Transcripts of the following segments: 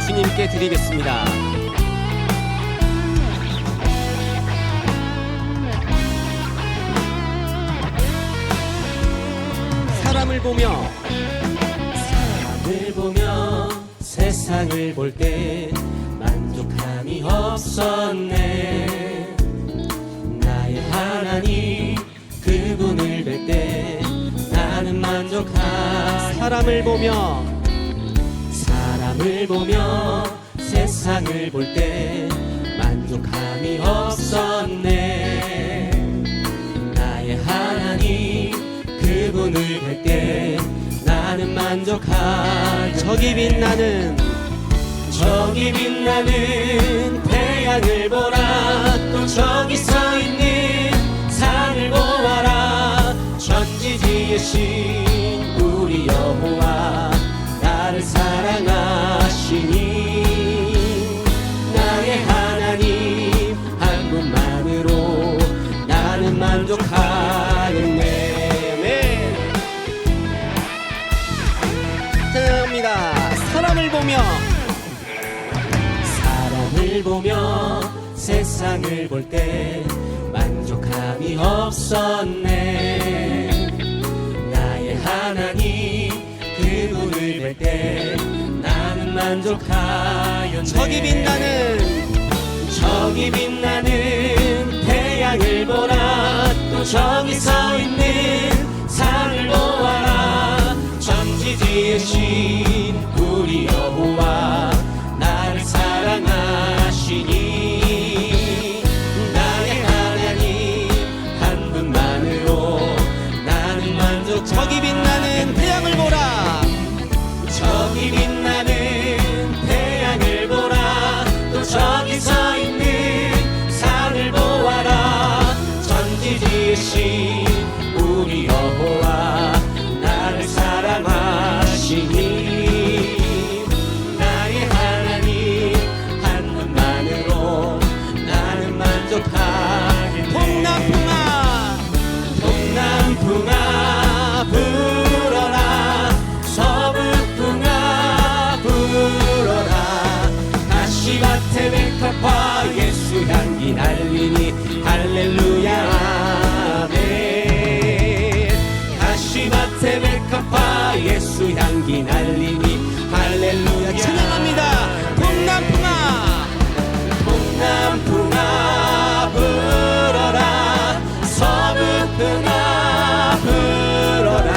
주님께 드리겠습니다. 사람을 보며 세상을 볼 때 만족함이 없었네. 나의 하나님 그분을 뵐 때 나는 사람을 보며 세상을 볼 때 만족함이 없었네. 나의 하나님 그분을 뵐 때 나는 저기 빛나는 태양을 보라. 또 저기 서 있는 산을 보아라. 전지지으신 우리 여호와 나를 사랑하시니 나의 하나님 한 분만으로 나는 만족하겠네. 찬양합니다. 사람을 보며 세상을 볼 때 만족함이 없었네. 나의 하나님 그분을 뵐 때 나는 만족하였네. 저기 빛나는 태양을 보라. 또 저기 서 있는 산을 보아라. 전지지으신 우리 여호와 나를 사랑하시니 나의 하나님 한 분만으로 나는 만족. 저기 빛나는 태양을 보라. 저기 빛나는 태양을 보라. 또 저기 서 있는 산을 보아라. 전지지으신 우리 여호와 나를 사랑하시니 나의 하나님 한 분만으로 나는 만족하겠네. 동남풍아 불어라. 서북풍아 불어라. 가시밭에 백합화 예수 향기 날리니 할렐루야 아멘. 가시밭에 백합화 예수 향기 날리니 할렐루야. 찬양합니다. 동남풍아 불어라. 서북풍아 불어라.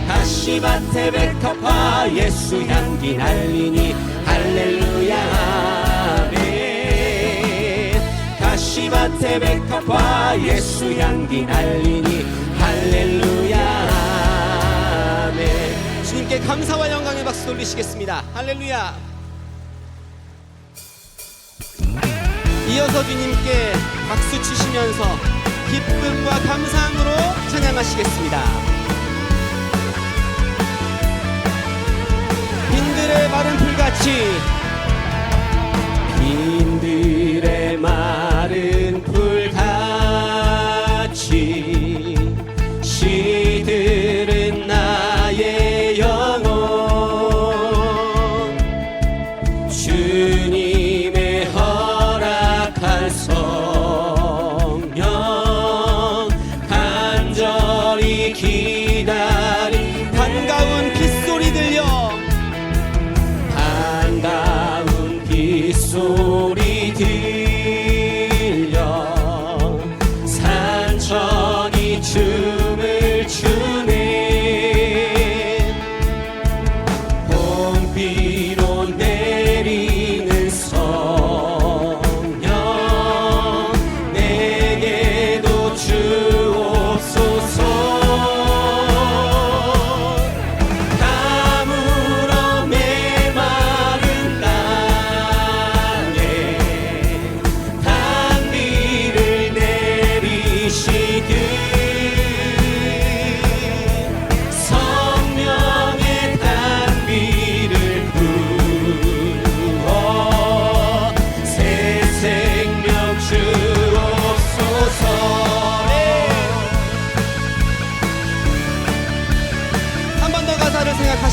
가시밭에 백합화 예수 향기 날리니 할렐루야 아멘. 가시밭에 백합화 예수 향기 날리니 할렐루야 아멘. 주님께 감사와 영광의 박수 돌리시겠습니다. 할렐루야. 이어서 주님께 박수 치시면서 기쁨과 감사함으로 찬양하시겠습니다. 빈들의 마른 풀같이 시들은 나의 영혼. 주님의 허락한 성령 간절히 기다린 반가운 빗소리 들려. 반가운 빗소리 들려. 산천이 춤을 추네. 봄비로 내리는 성령 내게도 주옵소서.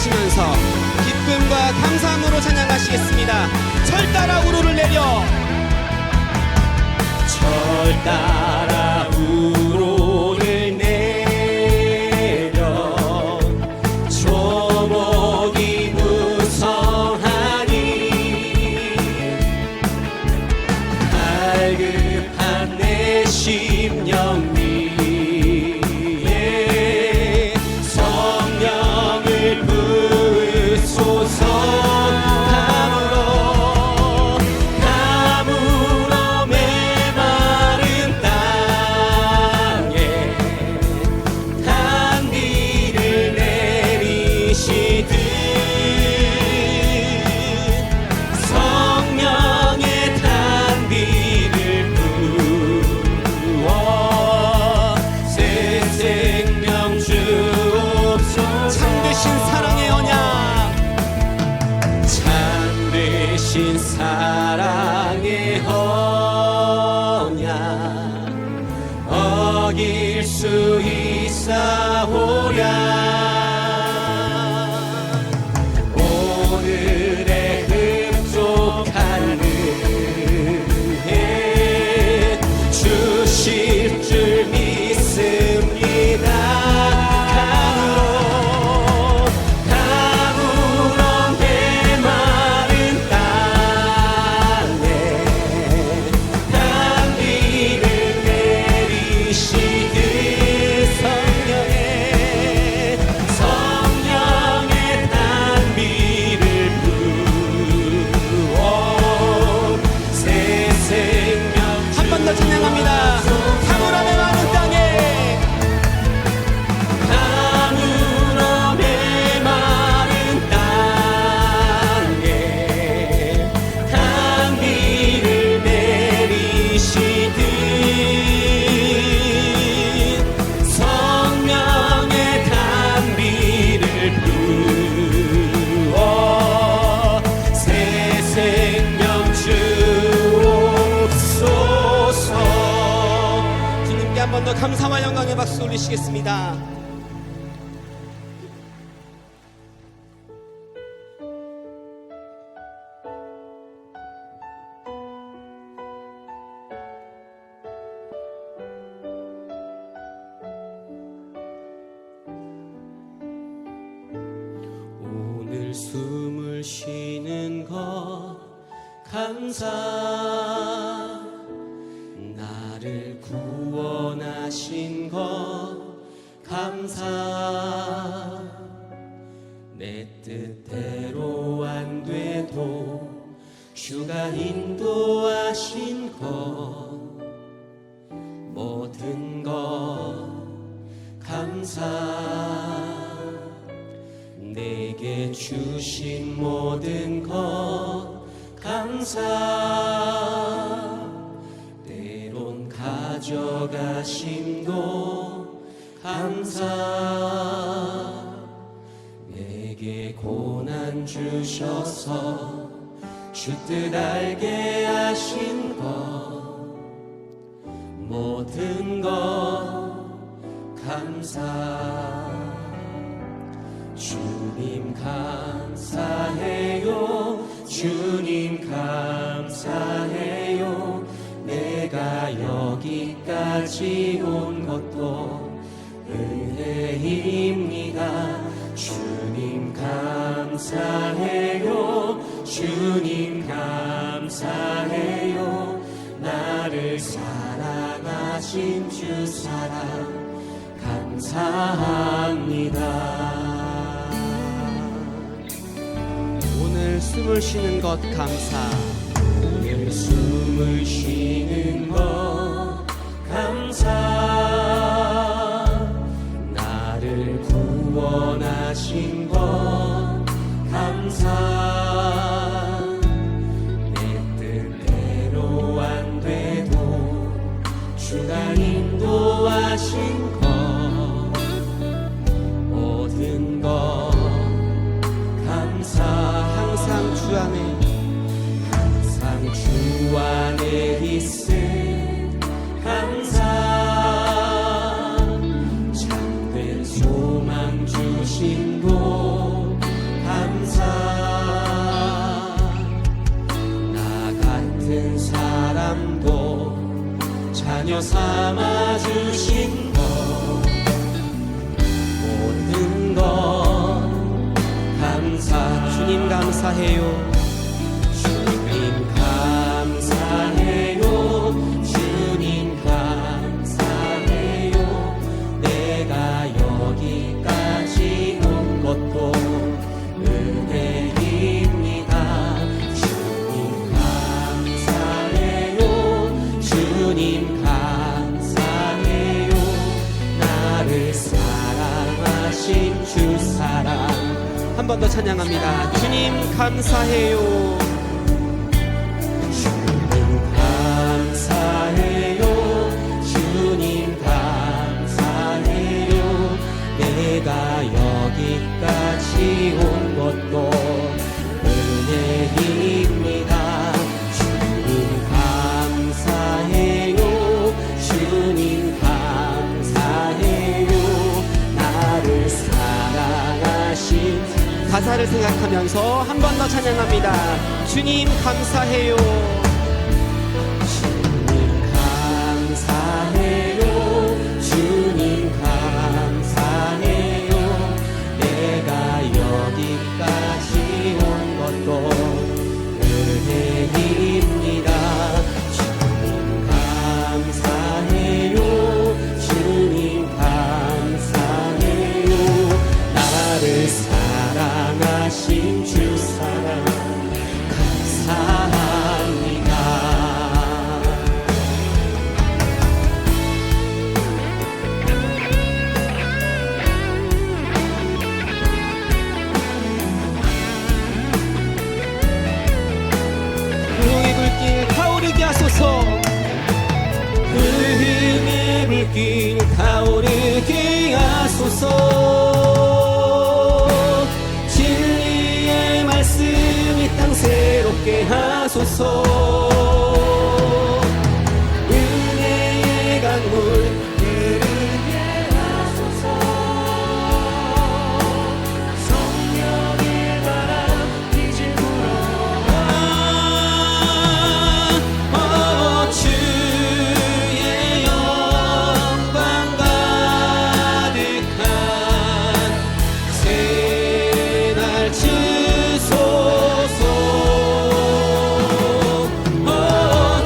기뻐하시면서 기쁨과 감사함으로 찬양하시겠습니다. 절 따라 우로를 내려 절 따라 우로를 내려 조목이 무성하니 갈급한 내 심령 위에 성령을 부으소서. 사랑의 언약 어길 수 있사오랴. 오늘의 흡족한 은혜 주실 줄 믿습니다. 더 감사와 영광의 박수 올리시겠습니다. 오늘 숨을 쉬는 것 감사, 나를 구원하신 것 감사, 내 뜻대로 안 돼도 주가 인도하신 것 모든 것 감사, 내게 주신 모든 것 감사, 가져가심도 감사, 내게 고난 주셔서 주 뜻 알게 하신 것 모든 것 감사, 주님 감사해요, 주님 감사해요, 내가 여기까지 온 것도 은혜입니다. 주님 감사해요, 주님 감사해요, 나를 사랑하신 주 사랑 감사합니다. 오늘 숨을 쉬는 것 감사, 오늘 숨을 쉬는 것 감사, 나를 구원하신 것 감사, 내 뜻대로 안 돼도 주가 인도하신 것 모든 것 감사, 항상 주 안에 주 안에 있음 감사, 참된 소망 주신 곳 즐겨 삼아주신 것 모든 것 감사. 주님 감사해요. 주님 감사해요. 주님 감사해요. 내가 여기까지 온 것도 은혜입니다. 주님 감사해요. 주님 감사해요. 나를 사랑하신 주 사랑. 한 번 더 찬양합니다. 주님 감사해요. 주님 감사해요. 주님 감사해요. 내가 여기까지 온 것도 은혜입니다. 주님 감사해요. 주님 감사해요. 나를 사랑하신 가사를 생각하면서 한 번 더 찬양합니다. 주님 감사해요. 주님 감사해요. 주님 감사해요. 내가 여기까지 온 것도 은혜입니다. 주님 감사해요. 주님 감사해요. 나를 사랑하신 주 사랑 감사합니다. 불흥의 불길 타오르게 하소서. 불흥의 불길 타오르게 하소서. 진리의 말씀이 땅 새롭게 하소서. 은혜의 강물 흐르게 하소서. 성령의 바람 이제 불어와. 주의 영광 가득한 새날 주소서.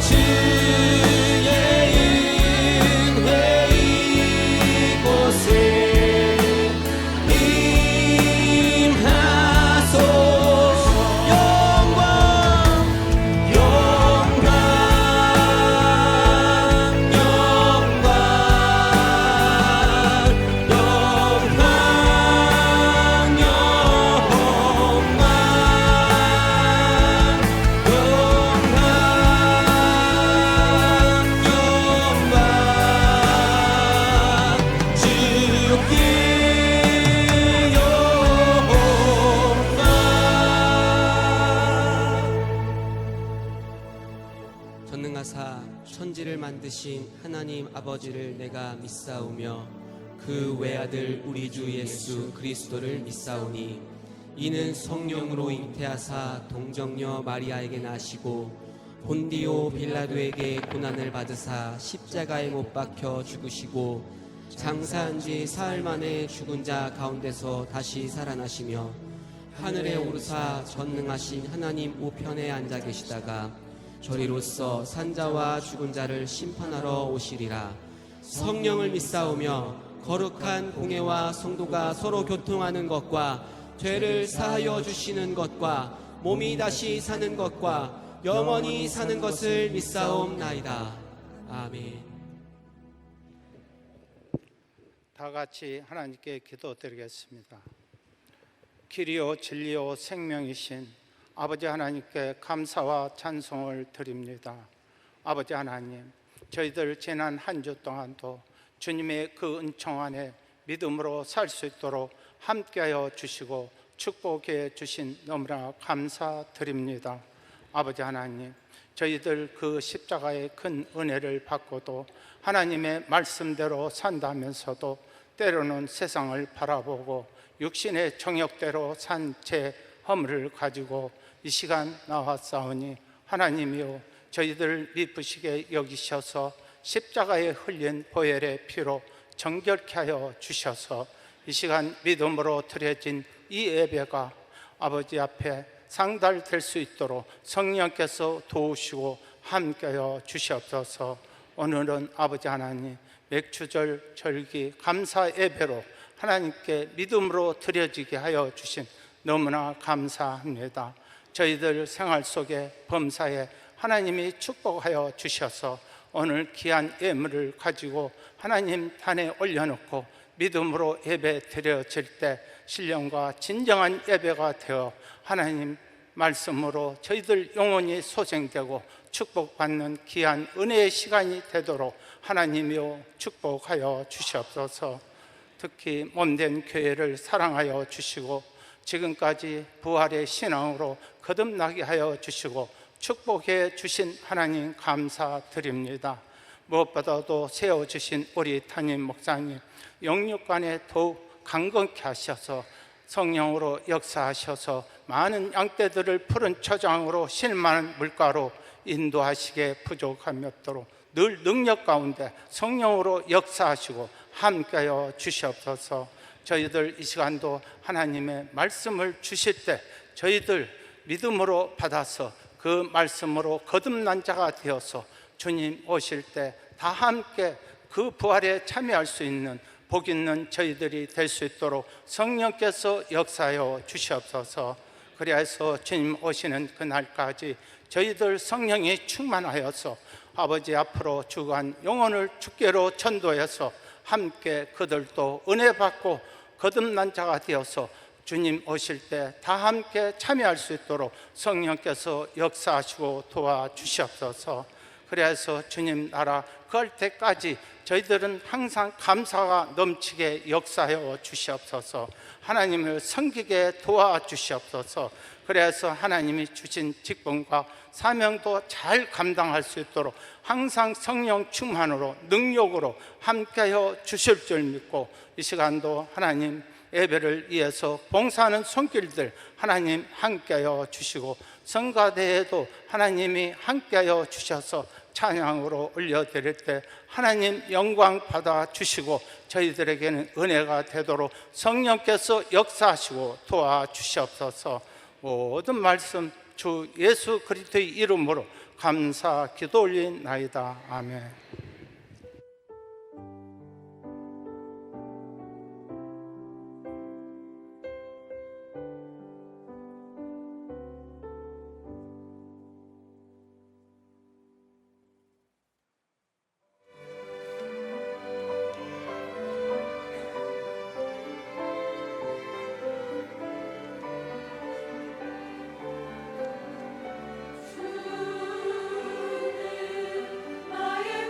주의 은혜 이곳에 임하소서. 영광 영광 영광 영광 전능하사 천지를 만드신 하나님 아버지를 내가 믿사오며 그 외아들 우리 주 예수 그리스도를 믿사오니 이는 성령으로 잉태하사 동정녀 마리아에게 나시고 본디오 빌라도에게 고난을 받으사 십자가에 못 박혀 죽으시고 장사한 지 사흘 만에 죽은 자 가운데서 다시 살아나시며 하늘에 오르사 전능하신 하나님 우편에 앉아 계시다가 저리로서 산자와 죽은 자를 심판하러 오시리라. 성령을 믿사오며 거룩한 공회와 성도가 서로 교통하는 것과 죄를 사하여 주시는 것과 몸이 다시 사는 것과 영원히 사는 것을 믿사옵나이다. 아멘. 다 같이 하나님께 기도드리겠습니다. 길이요 진리요 생명이신 아버지 하나님께 감사와 찬송을 드립니다. 아버지 하나님, 저희들 지난 한 주 동안도 주님의 그 은총 안에 믿음으로 살 수 있도록 함께하여 주시고 축복해 주신 너무나 감사드립니다. 아버지 하나님, 저희들 그 십자가의 큰 은혜를 받고도 하나님의 말씀대로 산다면서도 때로는 세상을 바라보고 육신의 정욕대로 산 제 허물을 가지고 이 시간 나왔사오니 하나님이요, 저희들 미쁘시게 여기셔서 십자가에 흘린 보혈의 피로 정결케 하여 주셔서 이 시간 믿음으로 드려진 이 예배가 아버지 앞에 상달될 수 있도록 성령께서 도우시고 함께하여 주시옵소서. 오늘은 아버지 하나님 맥주절 절기 감사 예배로 하나님께 믿음으로 드려지게 하여 주신 너무나 감사합니다. 저희들 생활 속에 범사에 하나님이 축복하여 주셔서 오늘 귀한 예물을 가지고 하나님 단에 올려놓고 믿음으로 예배 드려질 때 신령과 진정한 예배가 되어 하나님 말씀으로 저희들 영혼이 소생되고 축복받는 귀한 은혜의 시간이 되도록 하나님이여 축복하여 주시옵소서. 특히 몸된 교회를 사랑하여 주시고 지금까지 부활의 신앙으로 거듭나게 하여 주시고 축복해 주신 하나님 감사드립니다. 무엇보다도 세워주신 우리 담임 목사님 영육간에 더욱 강건케 하셔서 성령으로 역사하셔서 많은 양떼들을 푸른 초장으로 실만한 물가로 인도하시게 부족함이 없도록 늘 능력 가운데 성령으로 역사하시고 함께하여 주시옵소서. 저희들 이 시간도 하나님의 말씀을 주실 때 저희들 믿음으로 받아서 그 말씀으로 거듭난 자가 되어서 주님 오실 때 다 함께 그 부활에 참여할 수 있는 복 있는 저희들이 될 수 있도록 성령께서 역사하여 주시옵소서. 그리하여서 주님 오시는 그날까지 저희들 성령이 충만하여서 아버지 앞으로 주간 영혼을 주께로 전도해서 함께 그들도 은혜 받고 거듭난 자가 되어서 주님 오실 때 다 함께 참여할 수 있도록 성령께서 역사하시고 도와주시옵소서. 그래서 주님 나라 그할 때까지 저희들은 항상 감사가 넘치게 역사하여 주시옵소서. 하나님을 섬기게 도와주시옵소서. 그래서 하나님이 주신 직분과 사명도 잘 감당할 수 있도록 항상 성령 충만으로 능력으로 함께하여 주실 줄 믿고 이 시간도 하나님 예배를 위해서 봉사하는 손길들 하나님 함께하여 주시고 성가대에도 하나님이 함께하여 주셔서 찬양으로 올려드릴 때 하나님 영광 받아 주시고 저희들에게는 은혜가 되도록 성령께서 역사하시고 도와주시옵소서. 모든 말씀 주 예수 그리스도의 이름으로 감사 기도 올리나이다. 아멘. 나의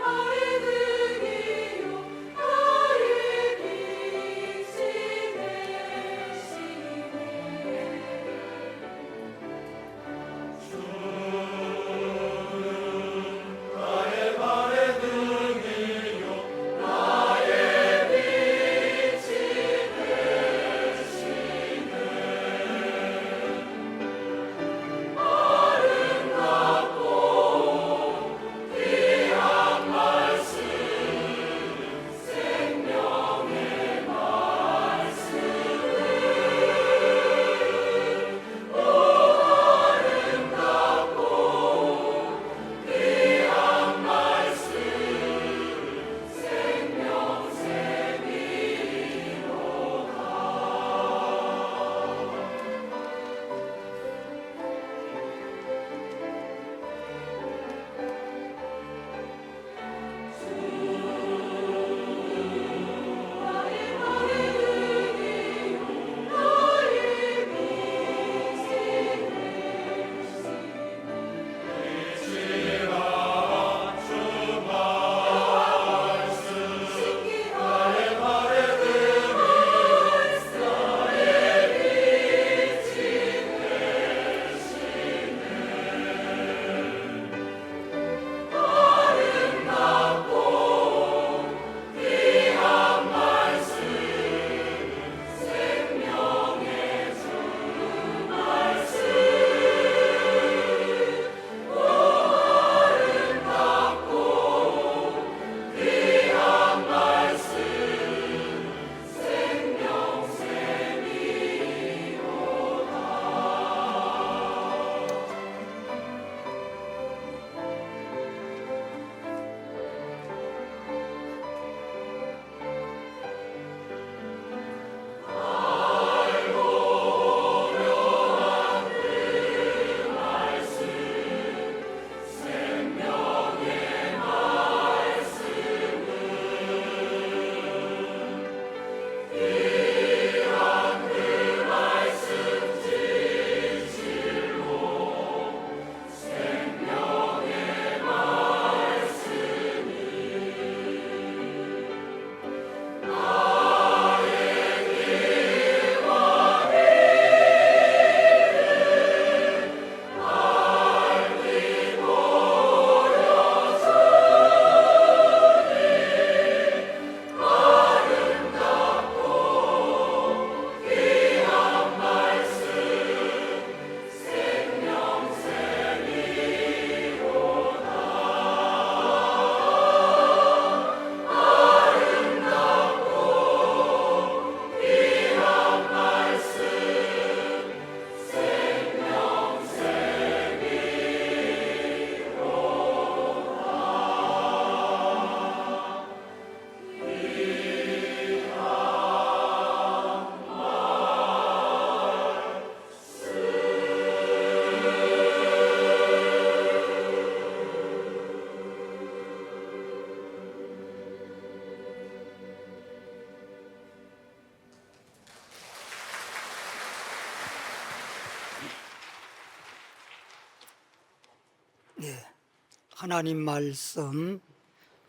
하나님 말씀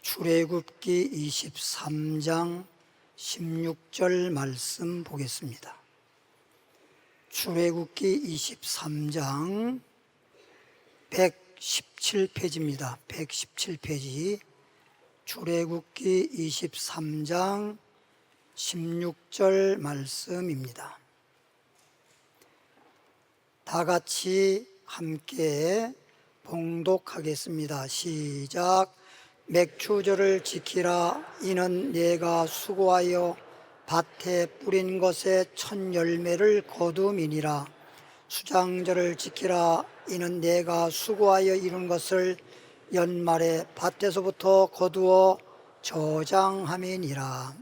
출애굽기 23장 16절 말씀 보겠습니다. 출애굽기 23장 117페이지입니다. 117페이지. 출애굽기 23장 16절 말씀입니다. 다 같이 함께 봉독하겠습니다. 시작. 맥추절을 지키라. 이는 내가 수고하여 밭에 뿌린 것에 첫 열매를 거둠이니라. 수장절을 지키라. 이는 내가 수고하여 이룬 것을 연말에 밭에서부터 거두어 저장함이니라.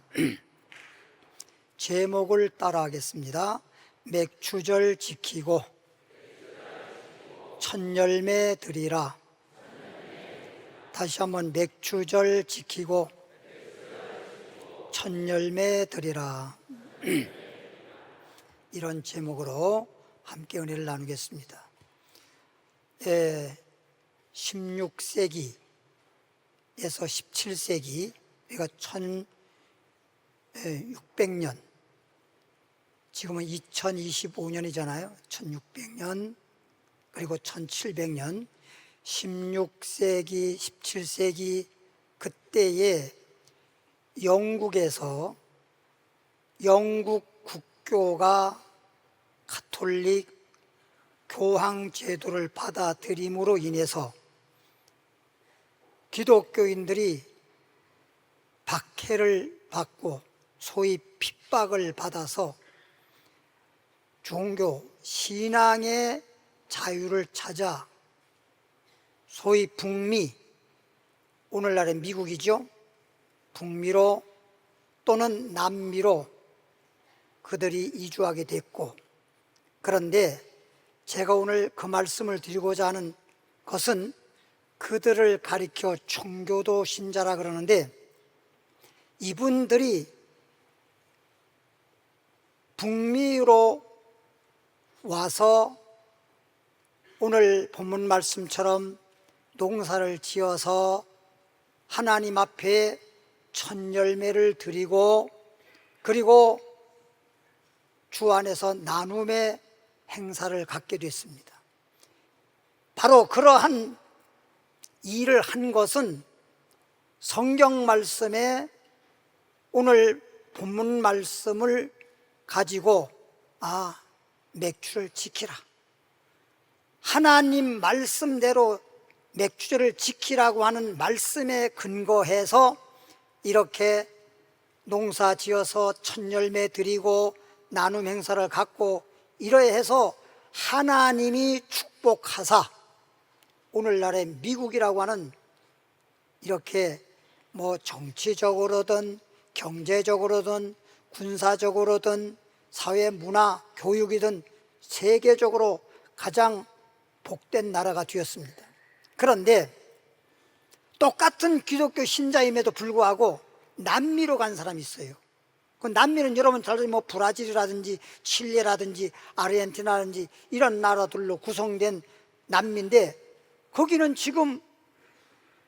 제목을 따라하겠습니다. 맥추절 지키고 첫 열매 드리라. 다시 한번 맥추절 지키고 첫 열매 드리라. 이런 제목으로 함께 은혜를 나누겠습니다. 16세기에서 17세기, 그러니까 1600년, 지금은 2025년이잖아요. 1600년, 그리고 1700년, 16세기, 17세기 그때에 영국에서 영국 국교가 가톨릭 교황 제도를 받아들임으로 인해서 기독교인들이 박해를 받고 소위 핍박을 받아서 종교, 신앙의 자유를 찾아 소위 북미, 오늘날의 미국이죠. 북미로 또는 남미로 그들이 이주하게 됐고, 그런데 제가 오늘 그 말씀을 드리고자 하는 것은 그들을 가리켜 청교도 신자라 그러는데, 이분들이 북미로 와서 오늘 본문 말씀처럼 농사를 지어서 하나님 앞에 첫 열매를 드리고, 그리고 주 안에서 나눔의 행사를 갖게 됐습니다. 바로 그러한 일을 한 것은 성경 말씀에 오늘 본문 말씀을 가지고 맥추를 지키라, 하나님 말씀대로 맥추절을 지키라고 하는 말씀에 근거해서 이렇게 농사 지어서 첫 열매 드리고 나눔 행사를 갖고, 이러해서 하나님이 축복하사 오늘날의 미국이라고 하는 이렇게 정치적으로든 경제적으로든 군사적으로든 사회 문화 교육이든 세계적으로 가장 복된 나라가 되었습니다. 그런데 똑같은 기독교 신자임에도 불구하고 남미로 간 사람이 있어요. 그 남미는 여러분 잘 아시는 브라질이라든지 칠레라든지 아르헨티나라든지 이런 나라들로 구성된 남미인데, 거기는 지금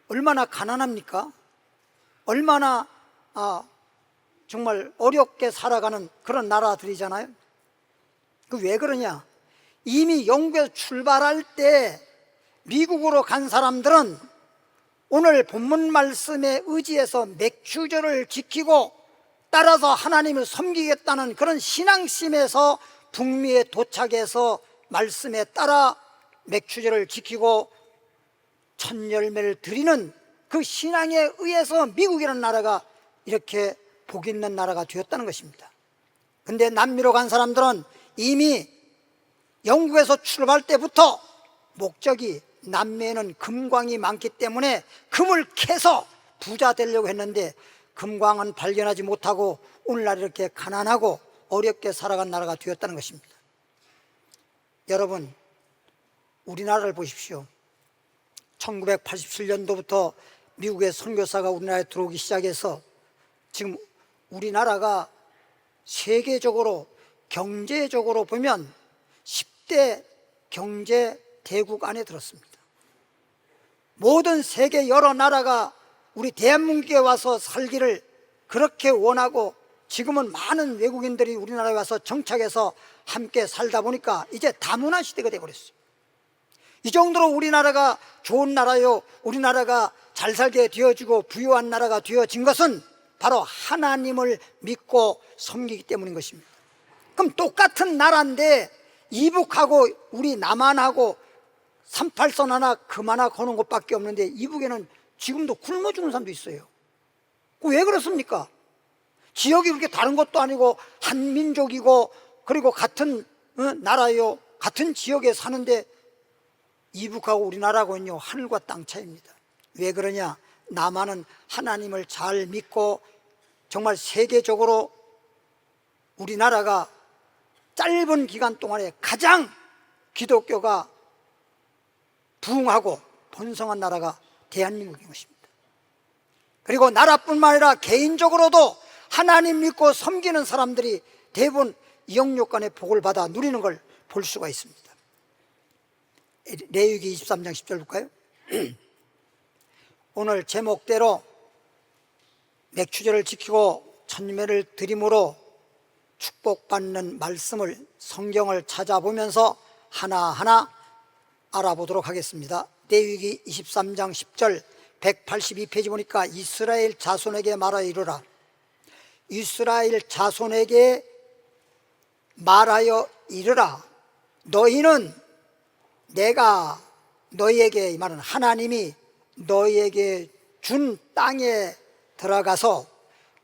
얼마나 가난합니까? 얼마나 정말 어렵게 살아가는 그런 나라들이잖아요. 그 왜 그러냐? 이미 영국에서 출발할 때 미국으로 간 사람들은 오늘 본문 말씀에 의지해서 맥추절을 지키고 따라서 하나님을 섬기겠다는 그런 신앙심에서 북미에 도착해서 말씀에 따라 맥추절을 지키고 첫 열매를 드리는 그 신앙에 의해서 미국이라는 나라가 이렇게 복 있는 나라가 되었다는 것입니다. 근데 남미로 간 사람들은 이미 영국에서 출발할 때부터 목적이, 남미에는 금광이 많기 때문에 금을 캐서 부자 되려고 했는데 금광은 발견하지 못하고 오늘날 이렇게 가난하고 어렵게 살아간 나라가 되었다는 것입니다. 여러분, 우리나라를 보십시오. 1987년도부터 미국의 선교사가 우리나라에 들어오기 시작해서 지금 우리나라가 세계적으로 경제적으로 보면 10대 경제 대국 안에 들었습니다. 모든 세계 여러 나라가 우리 대한민국에 와서 살기를 그렇게 원하고 지금은 많은 외국인들이 우리나라에 와서 정착해서 함께 살다 보니까 이제 다문화 시대가 되어버렸어요. 이 정도로 우리나라가 좋은 나라요, 우리나라가 잘 살게 되어지고 부유한 나라가 되어진 것은 바로 하나님을 믿고 섬기기 때문인 것입니다. 그럼 똑같은 나라인데 이북하고 우리 남한하고 38선 하나 금 하나 거는 것밖에 없는데 이북에는 지금도 굶어 죽는 사람도 있어요. 왜 그렇습니까? 지역이 그렇게 다른 것도 아니고 한 민족이고 그리고 같은 나라요, 같은 지역에 사는데 이북하고 우리나라하고는요 하늘과 땅 차이입니다. 왜 그러냐? 남한은 하나님을 잘 믿고 정말 세계적으로 우리나라가 짧은 기간 동안에 가장 기독교가 부흥하고 번성한 나라가 대한민국인 것입니다. 그리고 나라뿐만 아니라 개인적으로도 하나님 믿고 섬기는 사람들이 대부분 영육간의 복을 받아 누리는 걸 볼 수가 있습니다. 레위기 23장 10절 볼까요? 오늘 제목대로 맥추절을 지키고 천매를 드림으로 축복받는 말씀을 성경을 찾아보면서 하나하나 알아보도록 하겠습니다. 레위기 23장 10절 182페이지 보니까 이스라엘 자손에게 말하여 이르라. 이스라엘 자손에게 말하여 이르라. 너희는 내가 너희에게, 이 말은 하나님이 너희에게 준 땅에 들어가서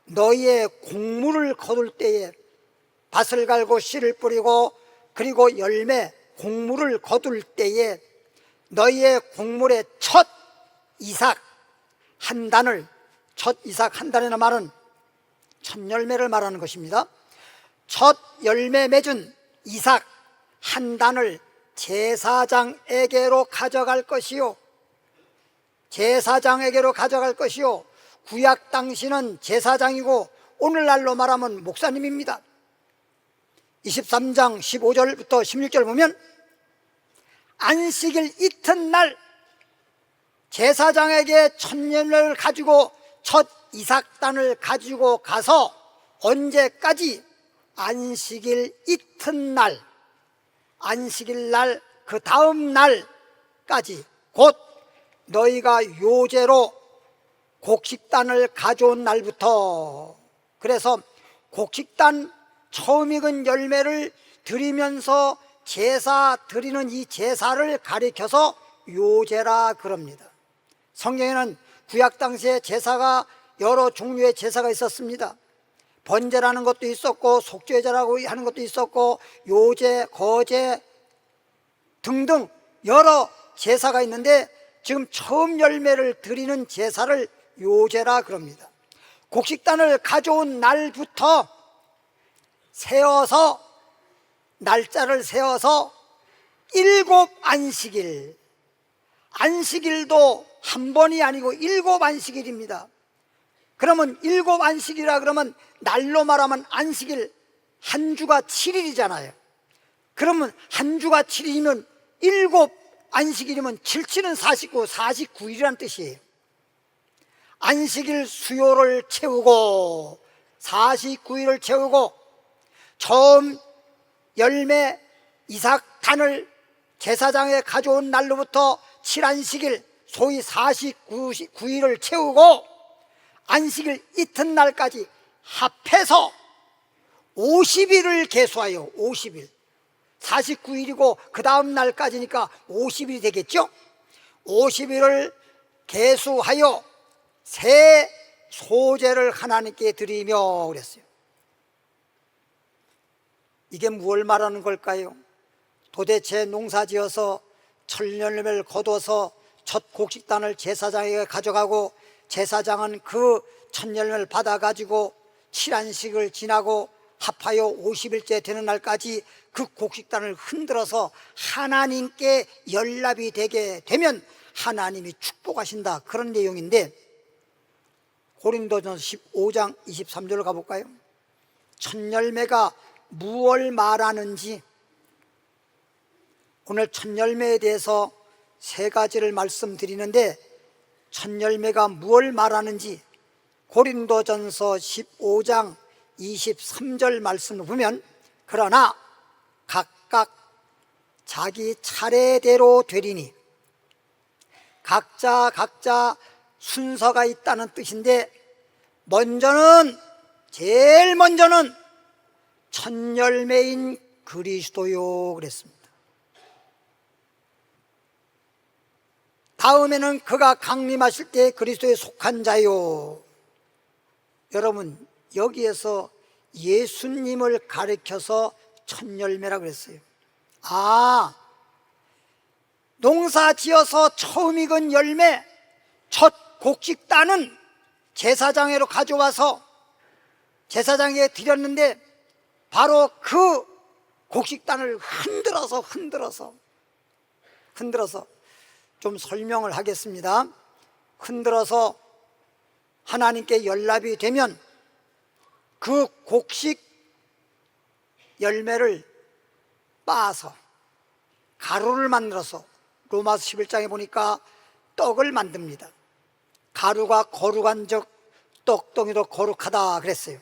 너희의 곡물을 거둘 때에 밭을 갈고 씨를 뿌리고 그리고 열매 곡물을 거둘 때에 너희의 곡물의 첫 이삭 한 단을, 첫 이삭 한 단이라는 말은 첫 열매를 말하는 것입니다. 첫 열매 맺은 이삭 한 단을 제사장에게로 가져갈 것이요, 제사장에게로 가져갈 것이요. 구약 당시는 제사장이고 오늘날로 말하면 목사님입니다. 23장 15절부터 16절 보면 안식일 이튿날 제사장에게 천년을 가지고 첫 이삭단을 가지고 가서 언제까지? 안식일 이튿날, 안식일 날 그 다음 날까지, 곧 너희가 요제로 곡식단을 가져온 날부터. 그래서 곡식단 처음 익은 열매를 드리면서 제사 드리는 이 제사를 가리켜서 요제라 그럽니다. 성경에는 구약 당시에 제사가 여러 종류의 제사가 있었습니다. 번제라는 것도 있었고 속죄제라고 하는 것도 있었고 요제, 거제 등등 여러 제사가 있는데 지금 처음 열매를 드리는 제사를 요제라 그럽니다. 곡식단을 가져온 날부터 세어서, 날짜를 세어서 7 안식일, 안식일도 한 번이 아니고 7 안식일입니다. 그러면 7 안식이라 그러면 날로 말하면 안식일 한 주가 7일이잖아요. 그러면 한 주가 7일이면 7 안식일이면 77은 49, 49일이란 뜻이에요. 안식일 수요를 채우고 49일을 채우고 처음 열매 이삭단을 제사장에 가져온 날로부터 7안식일 소위 49일을 채우고 안식일 이튿날까지 합해서 50일을 계수하여 50일, 49일이고 그 다음 날까지니까 50일이 되겠죠. 50일을 계수하여 새 소제를 하나님께 드리며 그랬어요. 이게 무엇을 말하는 걸까요? 도대체 농사지어서 천년을 거둬서 첫 곡식단을 제사장에게 가져가고 제사장은 그 천년을 받아가지고 7안식을 지나고 합하여 50일째 되는 날까지 그 곡식단을 흔들어서 하나님께 연락이 되게 되면 하나님이 축복하신다, 그런 내용인데 고린도전서 15장 23절로 가볼까요? 첫 열매가 무엇을 말하는지, 오늘 첫 열매에 대해서 세 가지를 말씀드리는데 첫 열매가 무엇을 말하는지 고린도전서 15장 23절 말씀을 보면 그러나 각각 자기 차례대로 되리니 각자 순서가 있다는 뜻인데 제일 먼저는 첫 열매인 그리스도요 그랬습니다. 다음에는 그가 강림하실 때 그리스도에 속한 자요. 여러분 여기에서 예수님을 가리켜서 첫 열매라고 그랬어요. 농사 지어서 처음 익은 열매 첫 곡식단은 제사장으로 가져와서 제사장에게 드렸는데 바로 그 곡식단을 흔들어서 좀 설명을 하겠습니다. 흔들어서 하나님께 연락이 되면 그 곡식 열매를 빻아서 가루를 만들어서 로마서 11장에 보니까 떡을 만듭니다. 가루가 거룩한 적 떡덩이도 거룩하다 그랬어요.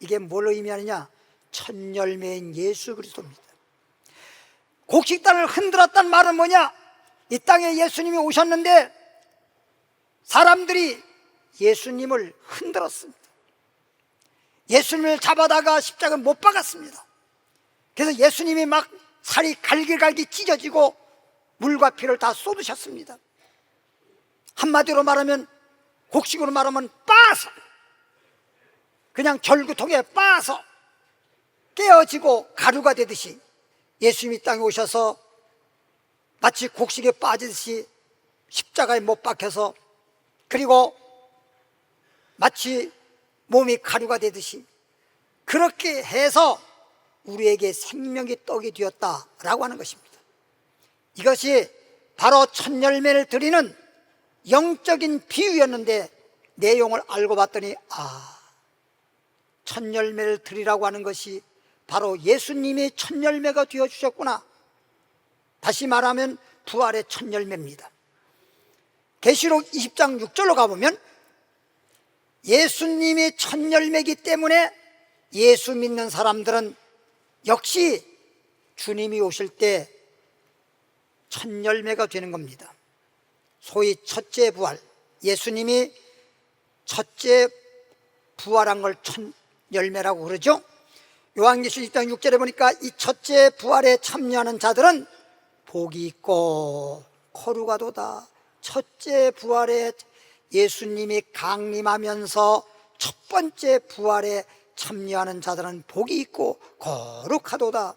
이게 뭘 의미하느냐? 첫 열매인 예수 그리스도입니다. 곡식단을 흔들었단 말은 뭐냐? 이 땅에 예수님이 오셨는데 사람들이 예수님을 흔들었습니다. 예수님을 잡아다가 십자가에 못 박았습니다. 그래서 예수님이 막 살이 갈기갈기 찢어지고 물과 피를 다 쏟으셨습니다. 한마디로 말하면 곡식으로 말하면 빻아서 그냥 절구통에 빻아서 깨어지고 가루가 되듯이 예수님이 땅에 오셔서 마치 곡식에 빠지듯이 십자가에 못 박혀서 그리고 마치 몸이 가루가 되듯이 그렇게 해서 우리에게 생명의 떡이 되었다라고 하는 것입니다. 이것이 바로 첫 열매를 드리는 영적인 비유였는데 내용을 알고 봤더니 첫 열매를 드리라고 하는 것이 바로 예수님이 첫 열매가 되어주셨구나. 다시 말하면 부활의 첫 열매입니다. 계시록 20장 6절로 가보면 예수님이 첫 열매이기 때문에 예수 믿는 사람들은 역시 주님이 오실 때 첫 열매가 되는 겁니다. 소위 첫째 부활, 예수님이 첫째 부활한 걸 첫 열매라고 그러죠. 요한계시록 1장 6절에 보니까 이 첫째 부활에 참여하는 자들은 복이 있고 거룩하도다. 첫째 부활에 예수님이 강림하면서 첫 번째 부활에 참여하는 자들은 복이 있고 거룩하도다.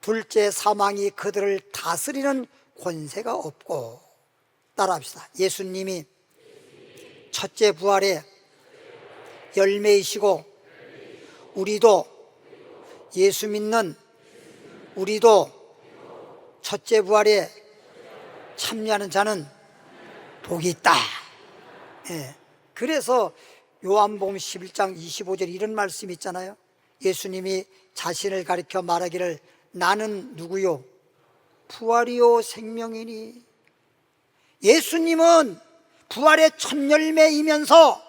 둘째 사망이 그들을 다스리는 권세가 없고. 따라합시다. 예수님이 첫째 부활의 열매이시고 우리도 예수 믿는 우리도 첫째 부활에 참여하는 자는 복이 있다. 그래서 요한복음 11장 25절 이런 말씀이 있잖아요. 예수님이 자신을 가리켜 말하기를 나는 누구요? 부활이요 생명이니. 예수님은 부활의 첫 열매이면서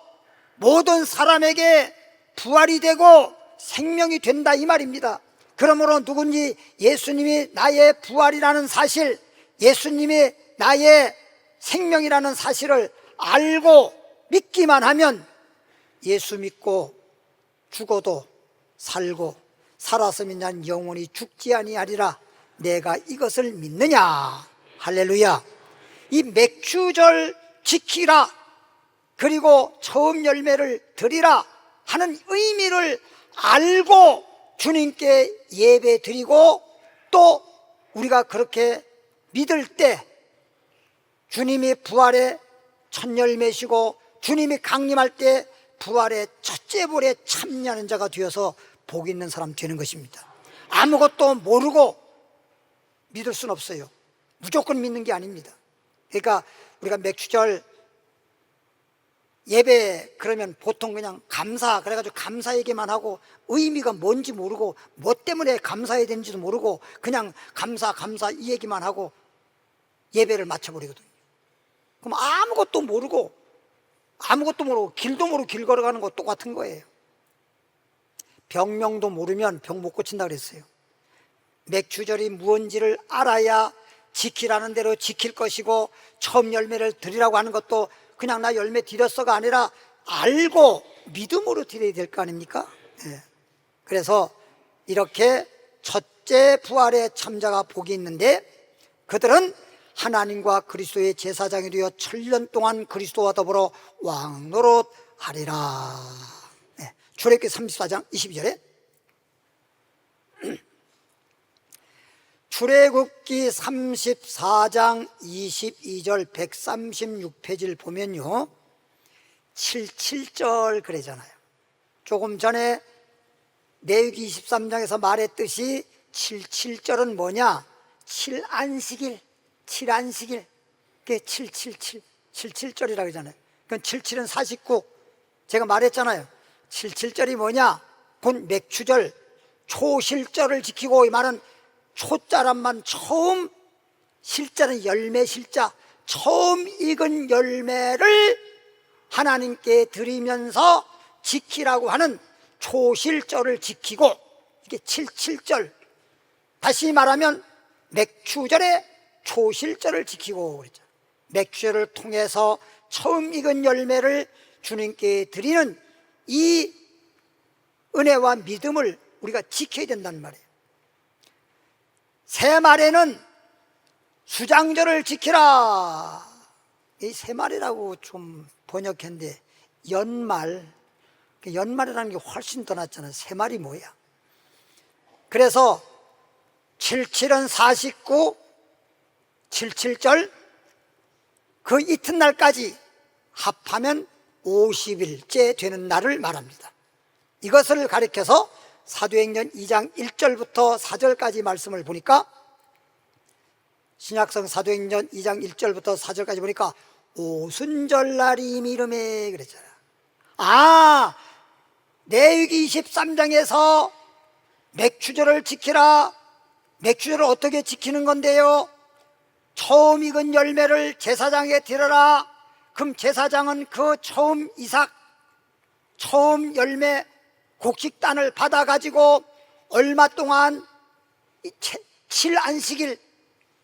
모든 사람에게 부활이 되고 생명이 된다 이 말입니다. 그러므로 누군지 예수님이 나의 부활이라는 사실, 예수님이 나의 생명이라는 사실을 알고 믿기만 하면 예수 믿고 죽어도 살고 살았으면 난 영원히 죽지 아니하리라. 내가 이것을 믿느냐. 할렐루야. 이 맥주절 지키라 그리고 처음 열매를 드리라 하는 의미를 알고 주님께 예배 드리고 또 우리가 그렇게 믿을 때 주님이 부활의 첫 열매시고 주님이 강림할 때 부활의 첫째 부활에 참여하는 자가 되어서 복 있는 사람 되는 것입니다. 아무것도 모르고 믿을 수는 없어요. 무조건 믿는 게 아닙니다. 그러니까 우리가 맥주절 예배 그러면 보통 그냥 감사 그래가지고 감사 얘기만 하고 의미가 뭔지 모르고 뭐 때문에 감사해야 되는지도 모르고 그냥 감사 이 얘기만 하고 예배를 마쳐버리거든요. 그럼 아무것도 모르고 길도 모르고 길 걸어가는 거 똑같은 거예요. 병명도 모르면 병 못 고친다 그랬어요. 맥추절이 무언지를 알아야 지키라는 대로 지킬 것이고, 처음 열매를 드리라고 하는 것도 그냥 나 열매 드렸어가 아니라 알고 믿음으로 드려야 될 거 아닙니까? 예. 그래서 이렇게 첫째 부활의 참자가 복이 있는데, 그들은 하나님과 그리스도의 제사장이 되어 1000년 동안 그리스도와 더불어 왕노릇하리라. 네. 출애굽기 34장 22절에 출애굽기 34장 22절 136페이지를 보면요, 77절 그러잖아요. 조금 전에 레위기 23장에서 말했듯이 77절은 뭐냐? 7안식일, 그게 777이라고 하잖아요. 그건 77은 49. 제가 말했잖아요. 77절이 뭐냐? 곧 맥추절, 초실절을 지키고, 이 말은 초자란만 처음, 실자는 열매 실자, 처음 익은 열매를 하나님께 드리면서 지키라고 하는 초실절을 지키고, 이게 77절. 다시 말하면 맥추절에 초실절을 지키고 그랬죠. 맥추절을 통해서 처음 익은 열매를 주님께 드리는 이 은혜와 믿음을 우리가 지켜야 된다는 말이에요. 새말에는 수장절을 지키라. 이 새말이라고 좀 번역했는데 연말이라는 게 훨씬 더 낫잖아요. 새말이 뭐야? 그래서 77은 49, 77절, 그 이튿날까지 합하면 50일째 되는 날을 말합니다. 이것을 가리켜서 사도행전 2장 1절부터 4절까지 말씀을 보니까, 신약성 사도행전 2장 1절부터 4절까지 보니까 오순절날이 이름에 그랬잖아요. 아, 레위기 23장에서 맥추절을 지키라. 맥추절을 어떻게 지키는 건데요? 처음 익은 열매를 제사장에 드려라. 그럼 제사장은 그 처음 이삭, 처음 열매 곡식단을 받아가지고 얼마 동안 7안식일,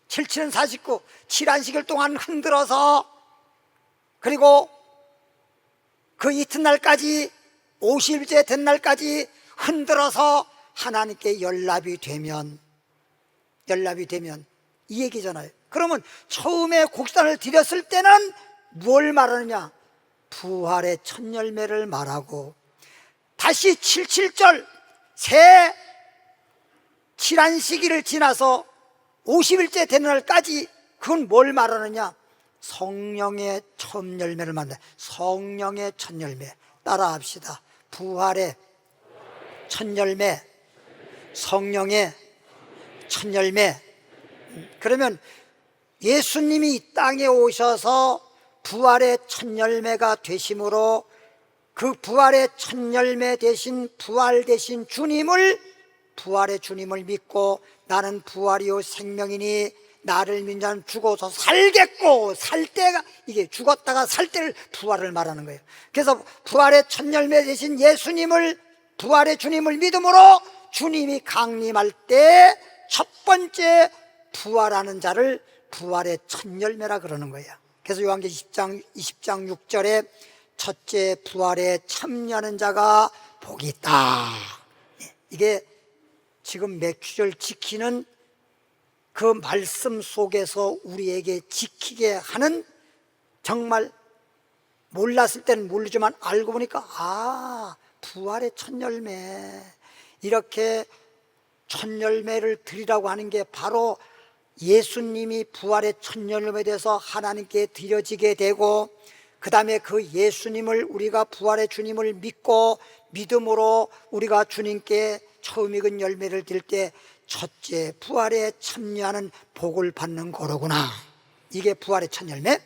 77은 49, 7안식일 동안 흔들어서, 그리고 그 이튿날까지 50일째 된 날까지 흔들어서 하나님께 연락이 되면 이 얘기잖아요. 그러면 처음에 곡식단을 드렸을 때는 뭘 말하느냐? 부활의 첫 열매를 말하고, 다시 77절 새 7안식일을 지나서 50일째 되는 날까지, 그건 뭘 말하느냐? 성령의 첫 열매를 말한다. 성령의 첫 열매 따라 합시다. 부활의 첫 열매, 성령의 첫 열매. 그러면 예수님이 이 땅에 오셔서 부활의 첫 열매가 되심으로, 그 부활의 첫 열매 되신 부활 되신 주님을, 부활의 주님을 믿고 나는 부활이요 생명이니 나를 믿는 자는 죽어서 살겠고, 살 때가, 이게 죽었다가 살 때를 부활을 말하는 거예요. 그래서 부활의 첫 열매 되신 예수님을, 부활의 주님을 믿음으로 주님이 강림할 때 첫 번째 부활하는 자를 부활의 첫 열매라 그러는 거예요. 그래서 요한계시록 20장 6절에 첫째 부활에 참여하는 자가 복이 있다. 이게 지금 맥추절 지키는 그 말씀 속에서 우리에게 지키게 하는, 정말 몰랐을 때는 모르지만 알고 보니까, 아, 부활의 첫 열매, 이렇게 첫 열매를 드리라고 하는 게 바로 예수님이 부활의 첫 열매에 대해서 하나님께 드려지게 되고, 그 다음에 그 예수님을, 우리가 부활의 주님을 믿고 믿음으로 우리가 주님께 처음 익은 열매를 드릴 때 첫째 부활에 참여하는 복을 받는 거로구나. 이게 부활의 첫 열매.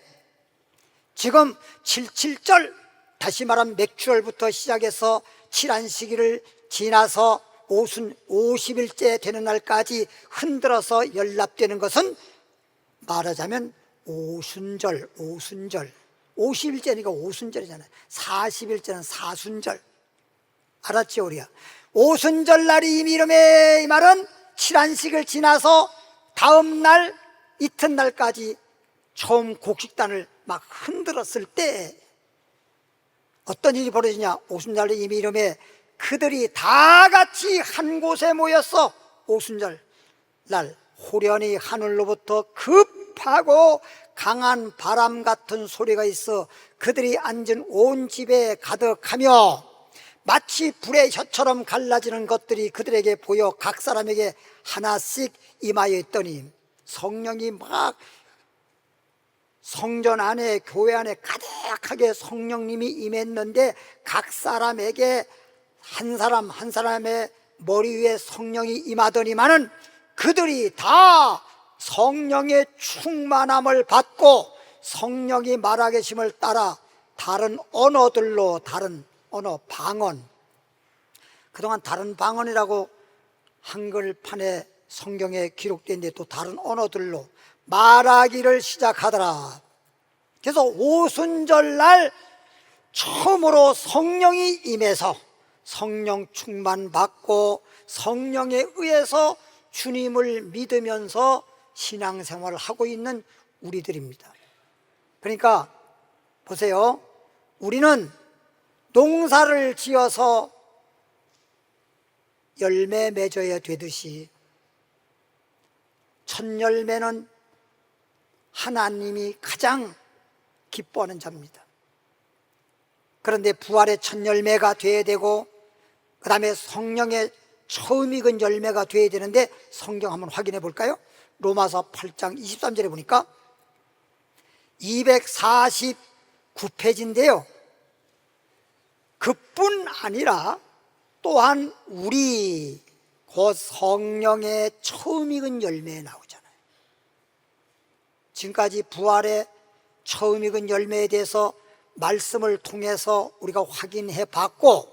지금 77절, 다시 말하면 맥추절부터 시작해서 7안식일을 지나서 50일째 되는 날까지 흔들어서 연락되는 것은 말하자면 오순절, 50일째니까 오순절이잖아요. 40일째는 사순절. 알았죠, 우리가? 오순절 날이 이름에, 이 말은 칠안식을 지나서 다음 날 이튿날까지 처음 곡식단을 막 흔들었을 때 어떤 일이 벌어지냐? 오순절 이름에 그들이 다 같이 한 곳에 모였어. 오순절 날 호련히 하늘로부터 급하고 강한 바람 같은 소리가 있어 그들이 앉은 온 집에 가득하며 마치 불의 혀처럼 갈라지는 것들이 그들에게 보여 각 사람에게 하나씩 임하여 있더니 성령이 막 성전 안에, 교회 안에 가득하게 성령님이 임했는데 각 사람에게 한 사람 한 사람의 머리 위에 성령이 임하더니만은 그들이 다 성령의 충만함을 받고 성령이 말하 계심을 따라 다른 언어들로, 다른 언어, 방언, 그동안 다른 방언이라고 한글판에 성경에 기록된 데 또 다른 언어들로 말하기를 시작하더라. 그래서 오순절날 처음으로 성령이 임해서 성령 충만 받고 성령에 의해서 주님을 믿으면서 신앙생활을 하고 있는 우리들입니다. 그러니까 보세요, 우리는 농사를 지어서 열매 맺어야 되듯이 첫 열매는 하나님이 가장 기뻐하는 자입니다. 그런데 부활의 첫 열매가 되어야 되고 그 다음에 성령의 처음 익은 열매가 되어야 되는데 성경 한번 확인해 볼까요? 로마서 8장 23절에 보니까 249페이지인데요 그뿐 아니라 또한 우리 곧 성령의 처음 익은 열매에 나오잖아요. 지금까지 부활의 처음 익은 열매에 대해서 말씀을 통해서 우리가 확인해 봤고,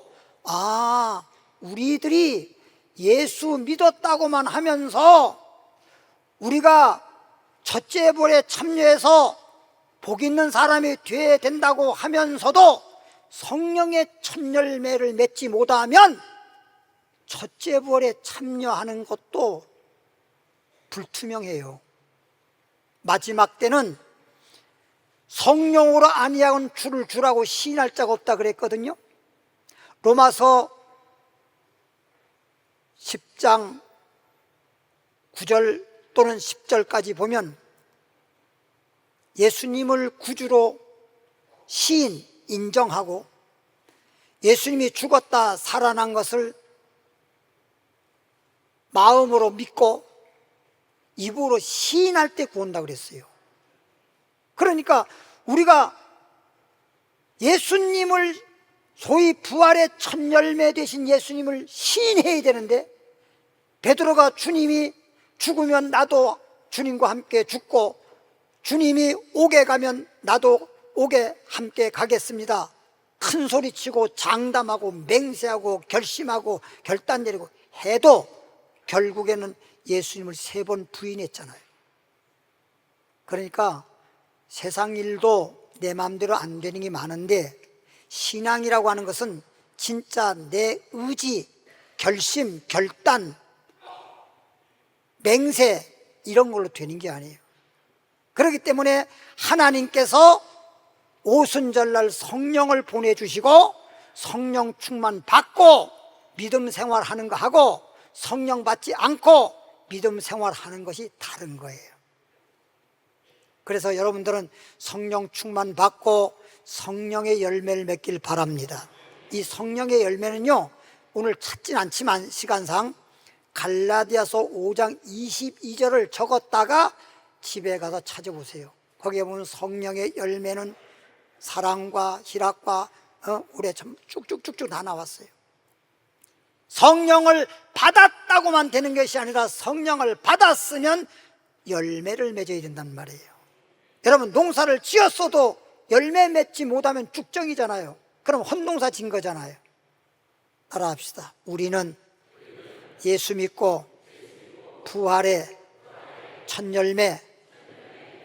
아, 우리들이 예수 믿었다고만 하면서 우리가 첫째 부활에 참여해서 복 있는 사람이 되어야 된다고 하면서도 성령의 첫 열매를 맺지 못하면 첫째 부활에 참여하는 것도 불투명해요. 마지막 때는 성령으로 아니하고는 주를 주라고 시인할 자가 없다 그랬거든요. 로마서 10장 9절 또는 10절까지 보면 예수님을 구주로 시인, 인정하고 예수님이 죽었다 살아난 것을 마음으로 믿고 입으로 시인할 때 구원다 그랬어요. 그러니까 우리가 예수님을 소위 부활의 첫 열매 되신 예수님을 시인해야 되는데 베드로가 주님이 죽으면 나도 주님과 함께 죽고 주님이 옥에 가면 나도 옥에 함께 가겠습니다. 큰 소리치고 장담하고 맹세하고 결심하고 결단 내리고 해도 결국에는 예수님을 3번 부인했잖아요. 그러니까 세상 일도 내 마음대로 안 되는 게 많은데 신앙이라고 하는 것은 진짜 내 의지, 결심, 결단, 맹세 이런 걸로 되는 게 아니에요. 그렇기 때문에 하나님께서 오순절날 성령을 보내주시고 성령 충만 받고 믿음 생활하는 거 하고 성령 받지 않고 믿음 생활하는 것이 다른 거예요. 그래서 여러분들은 성령 충만 받고 성령의 열매를 맺길 바랍니다. 이 성령의 열매는요, 오늘 찾진 않지만 시간상 갈라디아서 5장 22절을 적었다가 집에 가서 찾아보세요. 거기에 보면 성령의 열매는 사랑과 희락과 우리 참 쭉쭉쭉쭉 다 나왔어요. 성령을 받았다고만 되는 것이 아니라 성령을 받았으면 열매를 맺어야 된단 말이에요. 여러분, 농사를 지었어도 열매 맺지 못하면 쭉정이잖아요. 그럼 헛농사 진 거잖아요. 따라합시다. 우리는 예수 믿고 부활의 첫 열매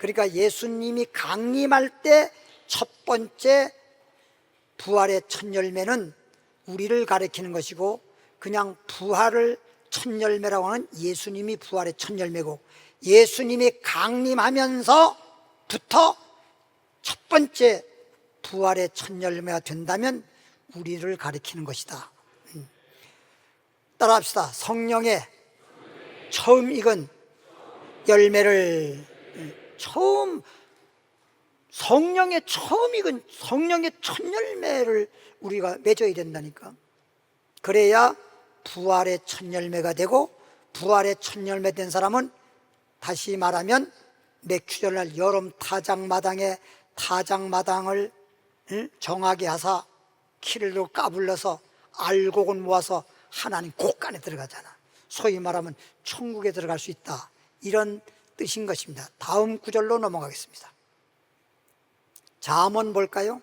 그러니까 예수님이 강림할 때 첫 번째 부활의 첫 열매는 우리를 가리키는 것이고, 그냥 부활을 첫 열매라고 하는 예수님이 부활의 첫 열매고, 예수님이 강림하면서부터 첫 번째 부활의 첫 열매가 된다면 우리를 가리키는 것이다. 따라합시다. 성령의 처음 익은 열매를, 성령의 처음 익은 성령의 첫 열매를 우리가 맺어야 된다니까. 그래야 부활의 첫 열매가 되고, 부활의 첫 열매 된 사람은 다시 말하면 맥추절날 여름 타작마당을 정하게 하사 키를 까불러서 알곡을 모아서 하나님 곳간에 들어가잖아. 소위 말하면 천국에 들어갈 수 있다, 이런 뜻인 것입니다. 다음 구절로 넘어가겠습니다. 잠언 볼까요?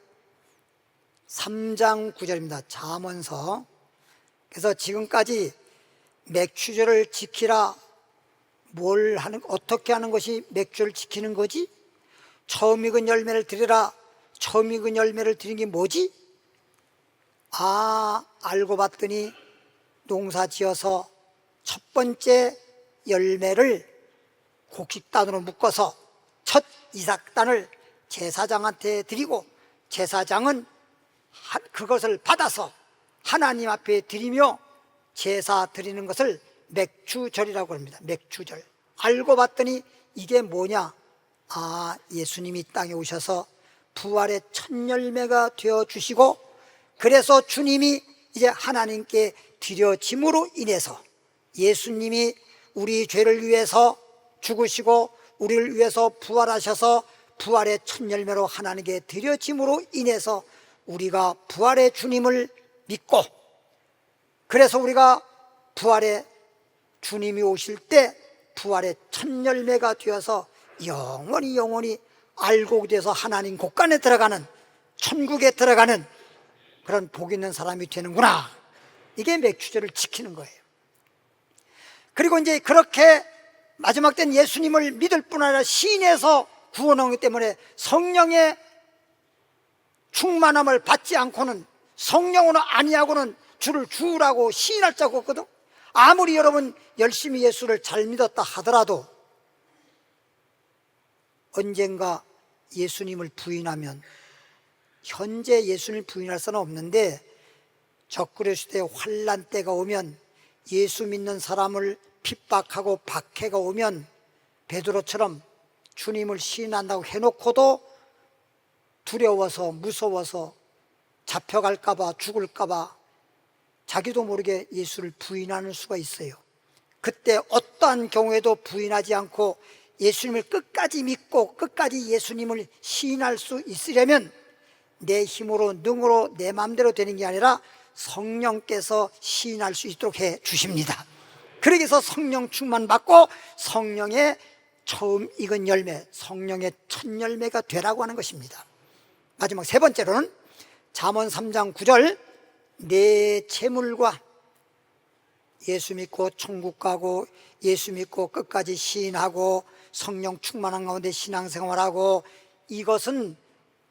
3장 9절입니다. 잠언서. 그래서 지금까지 맥추절을 지키라, 어떻게 하는 것이 맥주를 지키는 거지? 처음 익은 열매를 드리라. 처음 익은 열매를 드리는 게 뭐지? 알고 봤더니 농사 지어서 첫 번째 열매를 곡식단으로 묶어서 첫 이삭단을 제사장한테 드리고, 제사장은 그것을 받아서 하나님 앞에 드리며 제사 드리는 것을 맥추절이라고 합니다. 맥추절. 알고 봤더니 이게 뭐냐? 예수님이 땅에 오셔서 부활의 첫 열매가 되어 주시고, 그래서 주님이 이제 하나님께 드려짐으로 인해서, 예수님이 우리 죄를 위해서 죽으시고 우리를 위해서 부활하셔서 부활의 첫 열매로 하나님께 드려짐으로 인해서 우리가 부활의 주님을 믿고, 그래서 우리가 부활의 주님이 오실 때 부활의 첫 열매가 되어서 영원히 알곡이 돼서 하나님 곳간에 들어가는, 천국에 들어가는 그런 복 있는 사람이 되는구나. 이게 맥추절을 지키는 거예요. 그리고 이제 그렇게 마지막 때는 예수님을 믿을 뿐 아니라 시인해서 구원하기 때문에 성령의 충만함을 받지 않고는, 성령으로 아니하고는 주를 주라고 시인할 자가 없거든. 아무리 여러분 열심히 예수를 잘 믿었다 하더라도 언젠가 예수님을 부인하면, 현재 예수님을 부인할 수는 없는데 적그리스도 시대에 환난 때가 오면, 예수 믿는 사람을 핍박하고 박해가 오면 베드로처럼 주님을 시인한다고 해놓고도 두려워서 무서워서 잡혀갈까 봐, 죽을까 봐 자기도 모르게 예수를 부인하는 수가 있어요. 그때 어떠한 경우에도 부인하지 않고 예수님을 끝까지 믿고 끝까지 예수님을 시인할 수 있으려면 내 힘으로, 능으로, 내 마음대로 되는 게 아니라 성령께서 시인할 수 있도록 해 주십니다. 그러기 위해서 성령 충만 받고 성령의 처음 익은 열매, 성령의 첫 열매가 되라고 하는 것입니다. 마지막 세 번째로는 잠언 3장 9절, 내 재물과, 예수 믿고 천국 가고 예수 믿고 끝까지 시인하고 성령 충만한 가운데 신앙생활하고, 이것은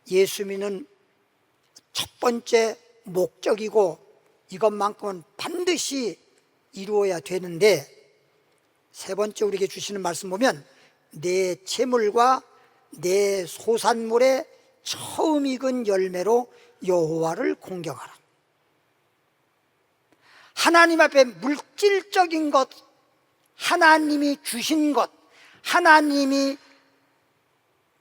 예수 믿는 첫 번째 목적이고 이것만큼은 반드시 이루어야 되는데, 세 번째 우리에게 주시는 말씀 보면 내 재물과 내 소산물의 처음 익은 열매로 여호와를 공경하라. 하나님 앞에 물질적인 것, 하나님이 주신 것, 하나님이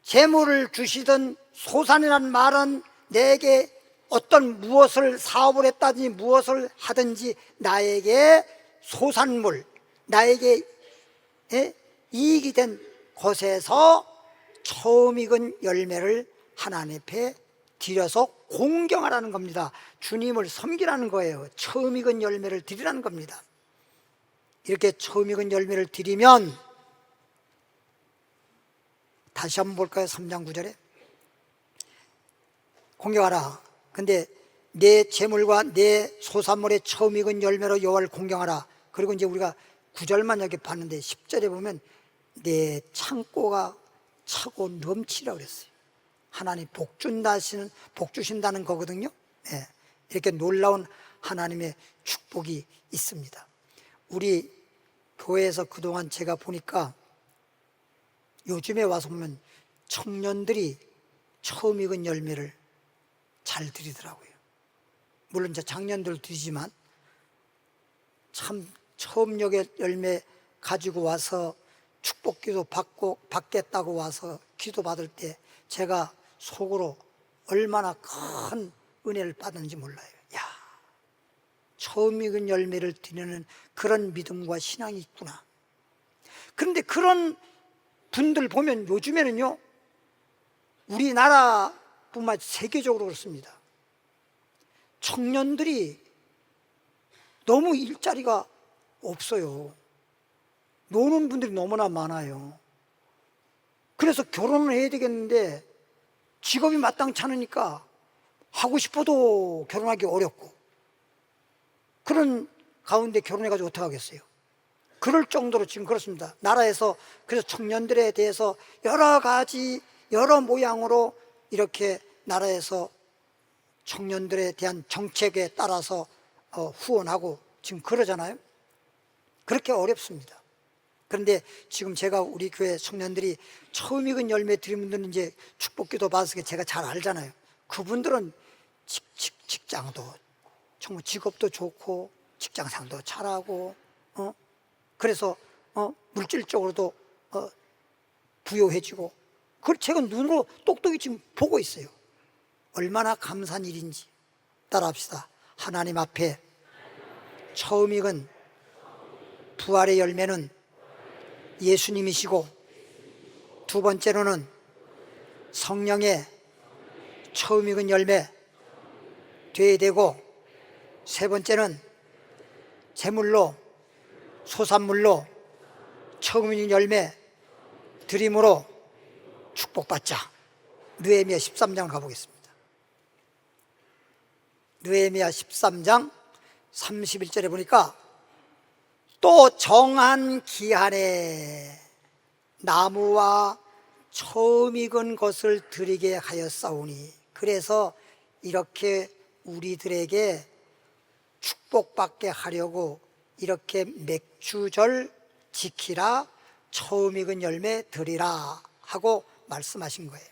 재물을 주시든 소산이라는 말은 내게 어떤 무엇을 사업을 했다든지 무엇을 하든지 나에게 소산물, 나에게 이익이 된 것에서 처음 익은 열매를 하나님 앞에 드려서 공경하라는 겁니다. 주님을 섬기라는 거예요. 처음 익은 열매를 드리라는 겁니다. 이렇게 처음 익은 열매를 드리면, 다시 한번 볼까요? 3장 9절에 공경하라. 근데 내 재물과 내 소산물의 처음 익은 열매로 여호와를 공경하라. 그리고 이제 우리가 9절만 여기 봤는데 10절에 보면 내 창고가 차고 넘치라 그랬어요. 하나님 복 주신다는 거거든요. 네. 이렇게 놀라운 하나님의 축복이 있습니다. 우리 교회에서 그동안 제가 보니까 요즘에 와서 보면 청년들이 처음 익은 열매를 잘 드리더라고요. 물론 이제 작년들 드리지만 참 처음 열매 가지고 와서 축복기도 받겠다고 와서 기도 받을 때 제가 속으로 얼마나 큰 은혜를 받았는지 몰라요. 야, 처음 익은 열매를 드리는 그런 믿음과 신앙이 있구나. 그런데 그런 분들 보면 요즘에는요, 우리나라뿐만 아니라 세계적으로 그렇습니다. 청년들이 너무 일자리가 없어요. 노는 분들이 너무나 많아요. 그래서 결혼을 해야 되겠는데 직업이 마땅치 않으니까 하고 싶어도 결혼하기 어렵고, 그런 가운데 결혼해가지고 어떻게 하겠어요? 그럴 정도로 지금 그렇습니다. 나라에서 그래서 청년들에 대해서 여러 가지 여러 모양으로 이렇게 나라에서 청년들에 대한 정책에 따라서 후원하고 지금 그러잖아요. 그렇게 어렵습니다. 그런데 지금 제가 우리 교회 청년들이 처음 익은 열매 드리는 분들은 이제 축복기도 받으니까 제가 잘 알잖아요. 그분들은 직장도 정말 직업도 좋고 직장상도 잘하고 그래서 물질적으로도 부유해지고, 그걸 제가 눈으로 똑똑히 지금 보고 있어요. 얼마나 감사한 일인지. 따라합시다. 하나님 앞에 처음 익은 부활의 열매는 예수님이시고, 두 번째로는 성령의 처음 익은 열매 되어야 되고, 세 번째는 제물로 소산물로 처음 익은 열매 드림으로 축복받자. 느헤미야 13장을 가보겠습니다. 느헤미야 13장 31절에 보니까 또 정한 기한에 나무와 처음 익은 것을 드리게 하였사오니, 그래서 이렇게 우리들에게 축복받게 하려고 이렇게 맥주절 지키라, 처음 익은 열매 드리라 하고 말씀하신 거예요.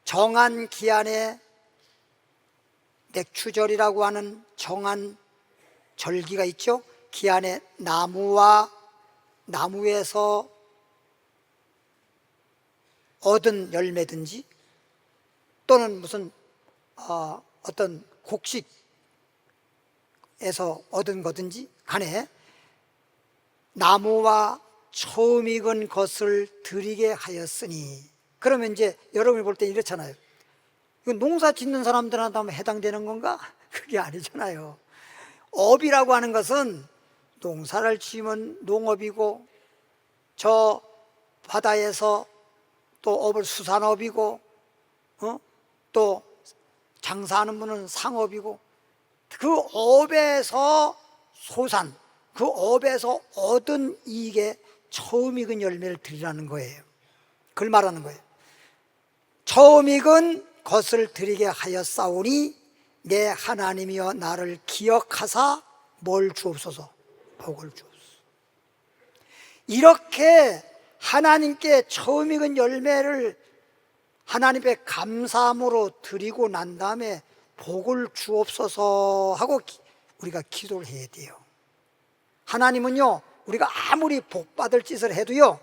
정한 기한에 맥주절이라고 하는 정한 절기가 있죠. 기한에 나무에서 얻은 열매든지 또는 무슨 어떤 곡식에서 얻은 거든지 간에 나무와 처음 익은 것을 드리게 하였으니, 그러면 이제 여러분이 볼 때 이렇잖아요. 이거 농사 짓는 사람들한테 해당되는 건가? 그게 아니잖아요. 업이라고 하는 것은 농사를 지으면 농업이고, 저 바다에서 또 업을 수산업이고, 또 장사하는 분은 상업이고, 그 업에서 소산, 그 업에서 얻은 이익에 처음 익은 열매를 드리라는 거예요. 그걸 말하는 거예요. 처음 익은 것을 드리게 하였사오니 내 하나님이여 나를 기억하사 뭘 주옵소서? 복을 주옵소서. 이렇게 하나님께 처음 익은 열매를 하나님께 감사함으로 드리고 난 다음에 복을 주옵소서 하고 우리가 기도를 해야 돼요. 하나님은요, 우리가 아무리 복받을 짓을 해도요,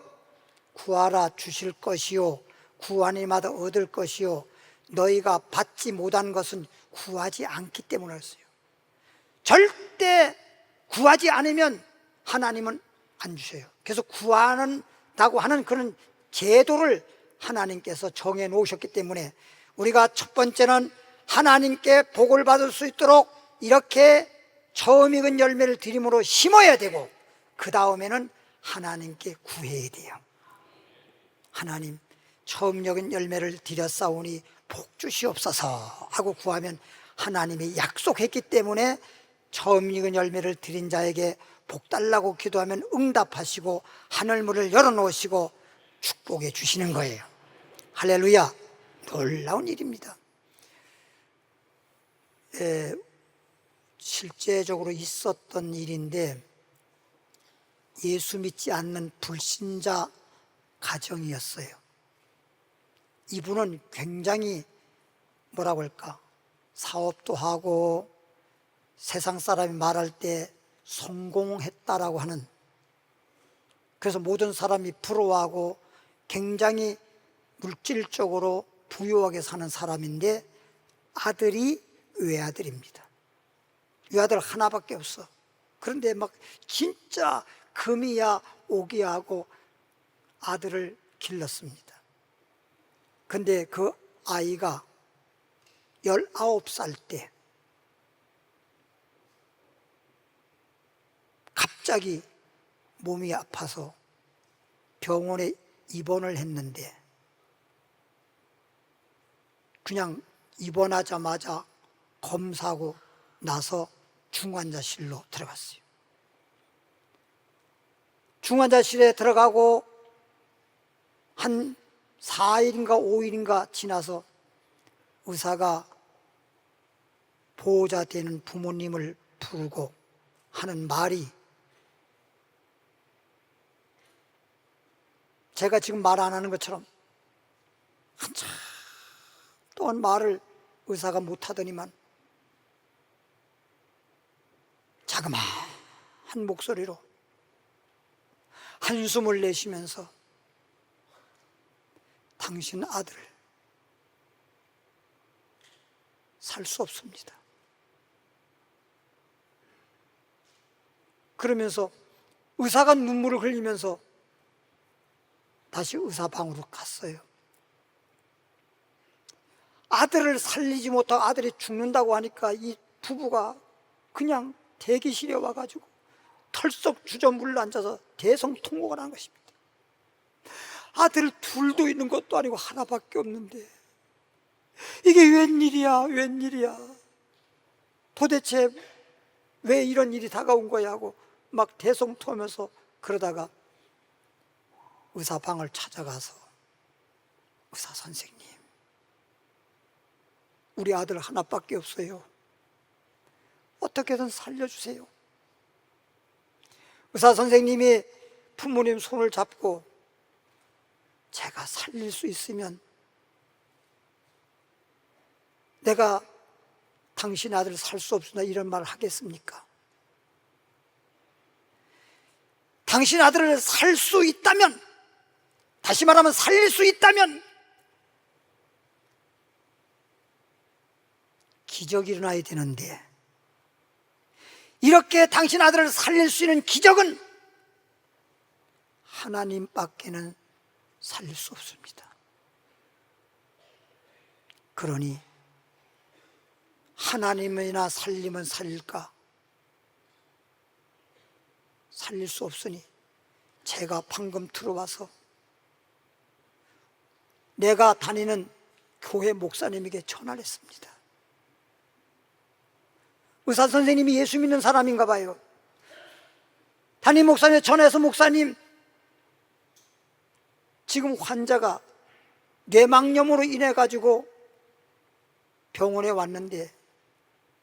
구하라 주실 것이요 구하니마다 얻을 것이요 너희가 받지 못한 것은 구하지 않기 때문에 그랬어요. 절대 구하지 않으면 하나님은 안 주셔요. 그래서 구한다고 하는 그런 제도를 하나님께서 정해 놓으셨기 때문에 우리가 첫 번째는 하나님께 복을 받을 수 있도록 이렇게 처음 익은 열매를 드림으로 심어야 되고, 그 다음에는 하나님께 구해야 돼요. 하나님, 처음 익은 열매를 드렸사오니 복 주시옵소서 하고 구하면 하나님이 약속했기 때문에 처음 익은 열매를 드린 자에게 복 달라고 기도하면 응답하시고 하늘문을 열어놓으시고 축복해 주시는 거예요. 할렐루야. 놀라운 일입니다. 실제적으로 있었던 일인데 예수 믿지 않는 불신자 가정이었어요. 이분은 굉장히 뭐라고 할까, 사업도 하고 세상 사람이 말할 때 성공했다라고 하는, 그래서 모든 사람이 부러워하고 굉장히 물질적으로 부유하게 사는 사람인데 아들이 외아들입니다. 외아들 하나밖에 없어. 그런데 막 진짜 금이야 오기야 하고 아들을 길렀습니다. 근데 그 아이가 19살 때 갑자기 몸이 아파서 병원에 입원을 했는데 그냥 입원하자마자 검사하고 나서 중환자실로 들어갔어요. 중환자실에 들어가고 한 4일인가 5일인가 지나서 의사가 보호자 되는 부모님을 부르고 하는 말이, 제가 지금 말 안 하는 것처럼 한참 동안 말을 의사가 못하더니만 자그마한 목소리로 한숨을 내쉬면서 당신 아들 살 수 없습니다. 그러면서 의사가 눈물을 흘리면서 다시 의사 방으로 갔어요. 아들을 살리지 못하고 아들이 죽는다고 하니까 이 부부가 그냥 대기실에 와가지고 털썩 주저물러 앉아서 대성통곡을 한 것입니다. 아들 둘도 있는 것도 아니고 하나밖에 없는데 이게 웬일이야, 웬일이야. 도대체 왜 이런 일이 다가온 거야 하고 막 대성토하면서 그러다가 의사 방을 찾아가서, 의사 선생님, 우리 아들 하나밖에 없어요. 어떻게든 살려주세요. 의사 선생님이 부모님 손을 잡고 제가 살릴 수 있으면 내가 당신 아들 살 수 없으나 이런 말을 하겠습니까? 당신 아들을 살 수 있다면, 다시 말하면 살릴 수 있다면 기적이 일어나야 되는데 이렇게 당신 아들을 살릴 수 있는 기적은 하나님밖에는 살릴 수 없습니다. 그러니 하나님이나 살리면 살릴까? 살릴 수 없으니 제가 방금 들어와서 내가 다니는 교회 목사님에게 전화를 했습니다. 의사 선생님이 예수 믿는 사람인가 봐요. 담임 목사님에 전화해서, 목사님, 지금 환자가 뇌막염으로 인해 가지고 병원에 왔는데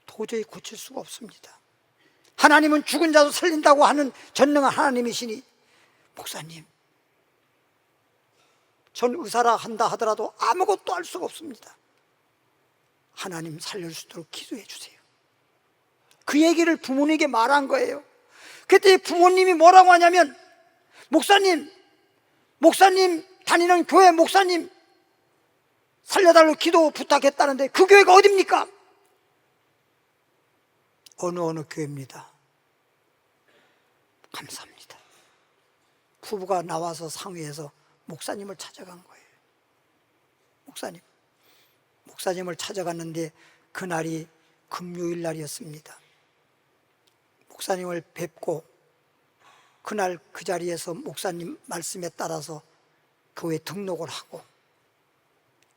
도저히 고칠 수가 없습니다. 하나님은 죽은 자도 살린다고 하는 전능한 하나님이시니 목사님, 전 의사라 한다 하더라도 아무것도 할 수가 없습니다. 하나님 살릴 수 있도록 기도해 주세요. 그 얘기를 부모님에게 말한 거예요. 그때 부모님이 뭐라고 하냐면, 목사님 다니는 교회 목사님 살려달라고 기도 부탁했다는데 그 교회가 어딥니까? 어느 교회입니다. 감사합니다. 부부가 나와서 상의해서 목사님을 찾아간 거예요. 목사님을 찾아갔는데 그날이 금요일 날이었습니다. 목사님을 뵙고 그날 그 자리에서 목사님 말씀에 따라서 교회 등록을 하고,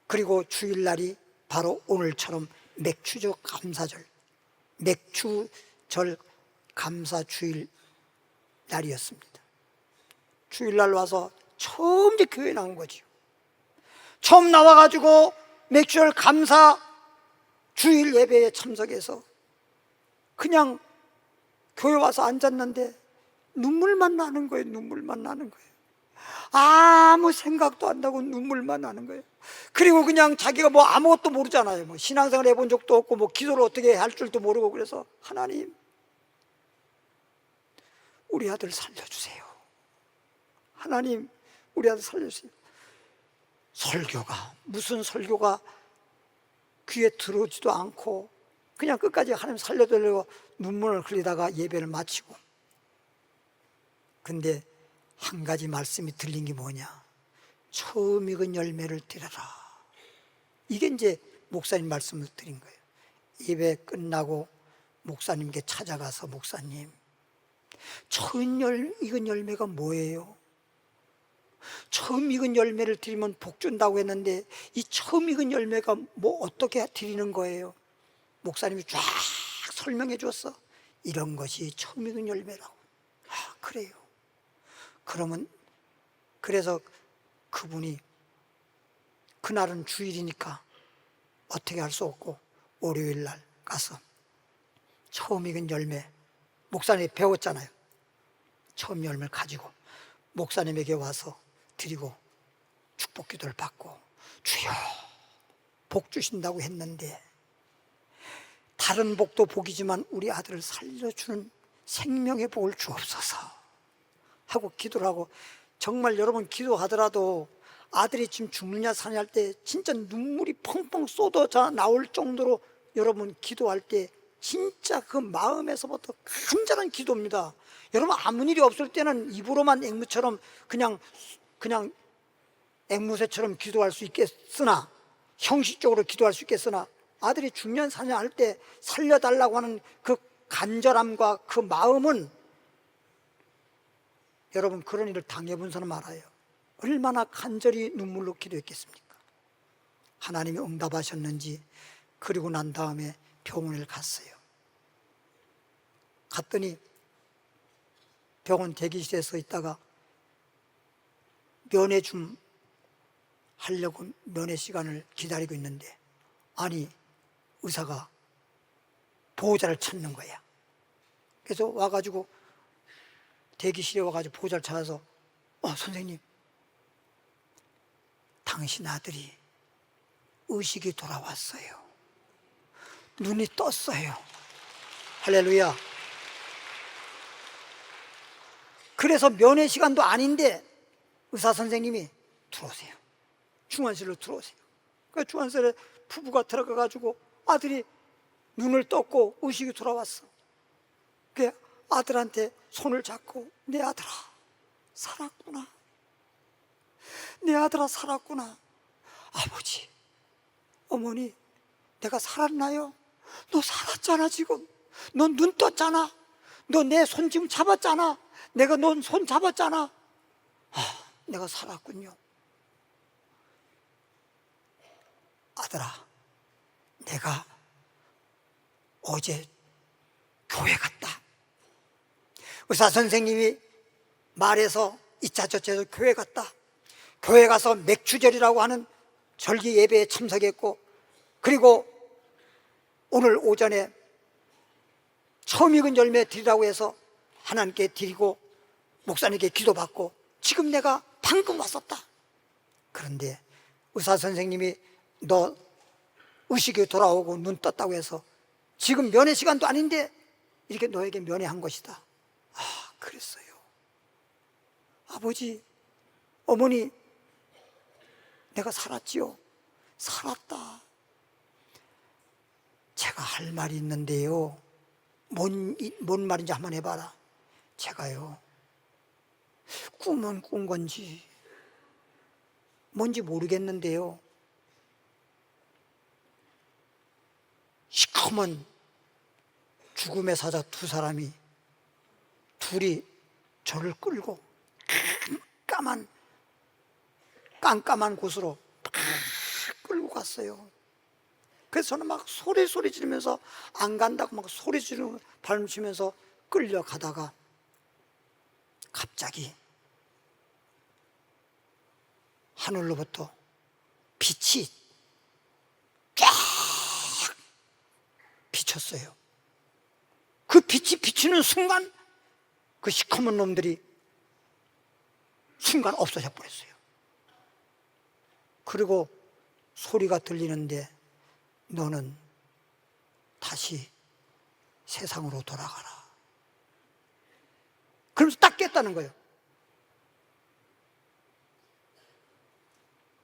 그리고 주일날이 바로 오늘처럼 맥주절 감사 주일 날이었습니다. 주일날 와서 처음 이제 교회에 나온 거지요. 처음 나와가지고 맥주열 감사 주일 예배에 참석해서 그냥 교회 와서 앉았는데 눈물만 나는 거예요. 눈물만 나는 거예요. 아무 생각도 안 나고 눈물만 나는 거예요. 그리고 그냥 자기가 뭐 아무것도 모르잖아요. 뭐 신앙생활 해본 적도 없고 뭐 기도를 어떻게 할 줄도 모르고, 그래서 하나님, 우리 아들 살려주세요. 하나님, 우리 아들 살려주세요. 설교가, 무슨 설교가 귀에 들어오지도 않고 그냥 끝까지 하나님 살려달라고 눈물을 흘리다가 예배를 마치고, 근데 한 가지 말씀이 들린 게 뭐냐? 처음 익은 열매를 드려라. 이게 이제 목사님 말씀을 드린 거예요. 예배 끝나고 목사님께 찾아가서, 목사님, 처음 익은 열매가 뭐예요? 처음 익은 열매를 드리면 복 준다고 했는데 이 처음 익은 열매가 뭐 어떻게 드리는 거예요? 목사님이 쫙 설명해 줬어. 이런 것이 처음 익은 열매라고. 아, 그래요. 그러면, 그래서 그분이 그날은 주일이니까 어떻게 할 수 없고 월요일 날 가서 처음 익은 열매, 목사님이 배웠잖아요. 처음 열매를 가지고 목사님에게 와서 드리고 축복 기도를 받고, 주여 복 주신다고 했는데 다른 복도 복이지만 우리 아들을 살려주는 생명의 복을 주옵소서 하고 기도를 하고, 정말 여러분 기도하더라도 아들이 지금 죽느냐 사느냐 할 때 진짜 눈물이 펑펑 쏟아져 나올 정도로 여러분 기도할 때 진짜 그 마음에서부터 간절한 기도입니다. 여러분 아무 일이 없을 때는 입으로만 앵무처럼 그냥 앵무새처럼 기도할 수 있겠으나, 형식적으로 기도할 수 있겠으나, 아들이 죽년 사냐 할 때 살려달라고 하는 그 간절함과 그 마음은, 여러분 그런 일을 당해본 사람 알아요. 얼마나 간절히 눈물로 기도했겠습니까? 하나님이 응답하셨는지, 그리고 난 다음에 병원을 갔어요. 갔더니 병원 대기실에서 있다가 면회 좀 하려고 면회 시간을 기다리고 있는데, 아니 의사가 보호자를 찾는 거야. 그래서 와가지고 대기실에 와가지고 보호자를 찾아서, 선생님, 당신 아들이 의식이 돌아왔어요. 눈이 떴어요. 할렐루야. 그래서 면회 시간도 아닌데 의사 선생님이 들어오세요. 중환실로 들어오세요. 그 중환실에 부부가 들어가가지고 아들이 눈을 떴고 의식이 돌아왔어. 그 아들한테 손을 잡고, 내 아들아 살았구나. 내 아들아 살았구나. 아버지, 어머니, 내가 살았나요? 너 살았잖아 지금. 너 눈 떴잖아. 너 내 손 지금 잡았잖아. 내가 넌 손 잡았잖아. 내가 살았군요. 아들아, 내가 어제 교회 갔다. 의사 선생님이 말해서 이차 저차해서 교회 갔다. 교회 가서 맥주절이라고 하는 절기 예배에 참석했고, 그리고 오늘 오전에 처음 익은 열매 드리라고 해서 하나님께 드리고 목사님께 기도받고 지금 내가 방금 왔었다. 그런데 의사 선생님이 너 의식이 돌아오고 눈 떴다고 해서 지금 면회 시간도 아닌데 이렇게 너에게 면회한 것이다. 그랬어요. 아버지, 어머니, 내가 살았지요. 살았다. 제가 할 말이 있는데요. 뭔 말인지 한번 해봐라. 제가요, 꿈은 꾼 건지 뭔지 모르겠는데요, 시커먼 죽음의 사자 두 사람이 둘이 저를 끌고 깜깜한 곳으로 끌고 갔어요. 그래서 저는 막 소리 지르면서 안 간다고 막 소리 지르고 발음 치면서 끌려가다가 갑자기 하늘로부터 빛이 쫙 비쳤어요. 그 빛이 비치는 순간 그 시커먼 놈들이 순간 없어져 버렸어요. 그리고 소리가 들리는데 너는 다시 세상으로 돌아가라. 그러면서 딱 깼다는 거예요.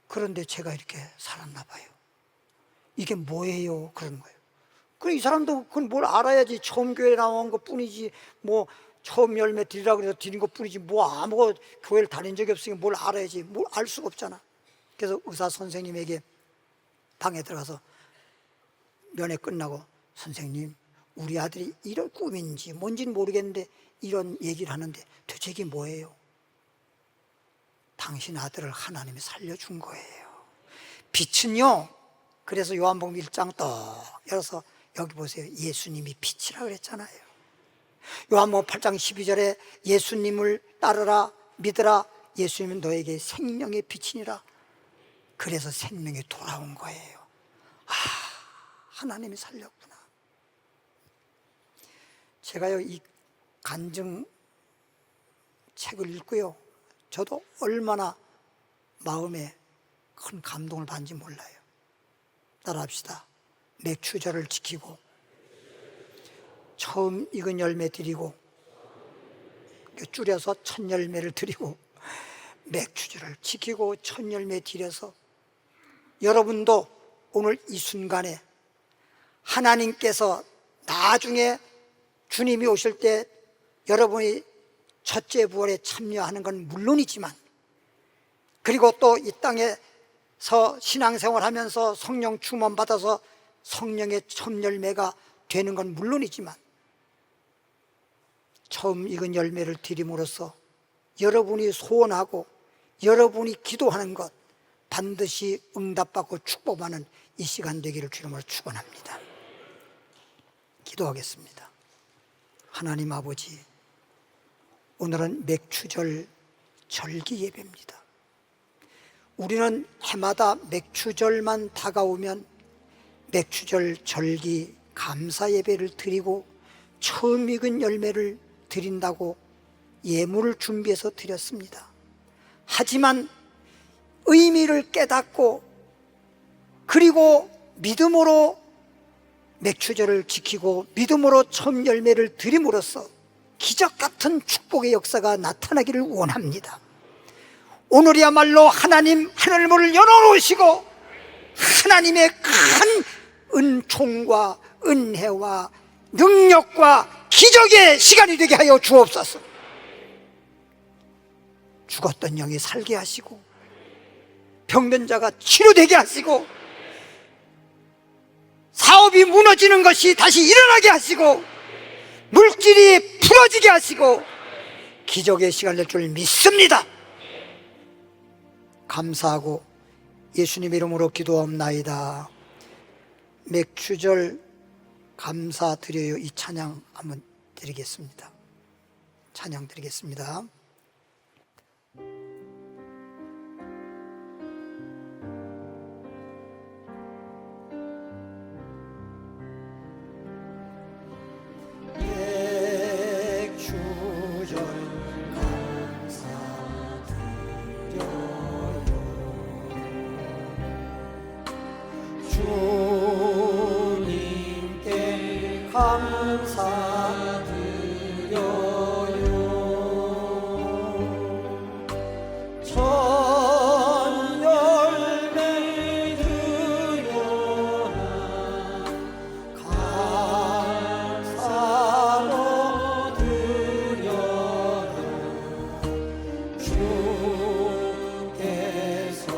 그런데 제가 이렇게 살았나 봐요. 이게 뭐예요? 그런 거예요. 그래, 이 사람도 그건 뭘 알아야지. 처음 교회 나온 것 뿐이지, 뭐 처음 열매 드리라 그래서 드린 것 뿐이지, 뭐 아무 교회를 다닌 적이 없으니까 뭘 알아야지. 뭘 알 수가 없잖아. 그래서 의사 선생님에게 방에 들어가서 면회 끝나고, 선생님, 우리 아들이 이런 꿈인지 뭔지는 모르겠는데 이런 얘기를 하는데 도대체 이게 뭐예요? 당신 아들을 하나님이 살려준 거예요. 빛은요, 그래서 요한복음 1장 떡 열어서 여기 보세요. 예수님이 빛이라 그랬잖아요. 요한복음 8장 12절에 예수님을 따르라, 믿으라, 예수님은 너에게 생명의 빛이니라. 그래서 생명이 돌아온 거예요. 아, 하나님이 살렸구나. 제가요, 이 간증 책을 읽고요, 저도 얼마나 마음에 큰 감동을 받는지 몰라요. 따라합시다. 맥추절을 지키고 처음 익은 열매 드리고, 줄여서 첫 열매를 드리고, 맥추절을 지키고 첫 열매 드려서 여러분도 오늘 이 순간에 하나님께서 나중에 주님이 오실 때 여러분이 첫째 부활에 참여하는 건 물론이지만, 그리고 또 이 땅에서 신앙생활하면서 성령 충만 받아서 성령의 첫 열매가 되는 건 물론이지만, 처음 익은 열매를 드림으로써 여러분이 소원하고 여러분이 기도하는 것 반드시 응답받고 축복하는 이 시간 되기를 주님으로 축원합니다. 기도하겠습니다. 하나님 아버지, 오늘은 맥추절 절기 예배입니다. 우리는 해마다 맥추절만 다가오면 맥추절 절기 감사 예배를 드리고 처음 익은 열매를 드린다고 예물을 준비해서 드렸습니다. 하지만 의미를 깨닫고 그리고 믿음으로 맥추절을 지키고 믿음으로 처음 열매를 드림으로써 기적 같은 축복의 역사가 나타나기를 원합니다. 오늘이야말로 하나님 하늘문을 열어놓으시고 하나님의 큰 은총과 은혜와 능력과 기적의 시간이 되게 하여 주옵소서. 죽었던 영이 살게 하시고 병든 자가 치료되게 하시고 사업이 무너지는 것이 다시 일어나게 하시고 물질이 풀어지게 하시고 기적의 시간이 될 줄 믿습니다. 감사하고 예수님 이름으로 기도하옵나이다. 맥추절 감사드려요. 이 찬양 한번 드리겠습니다. 찬양 드리겠습니다. 주님께 감사드려요. 첫 열매 드려라. 감사로 드려라. 주께서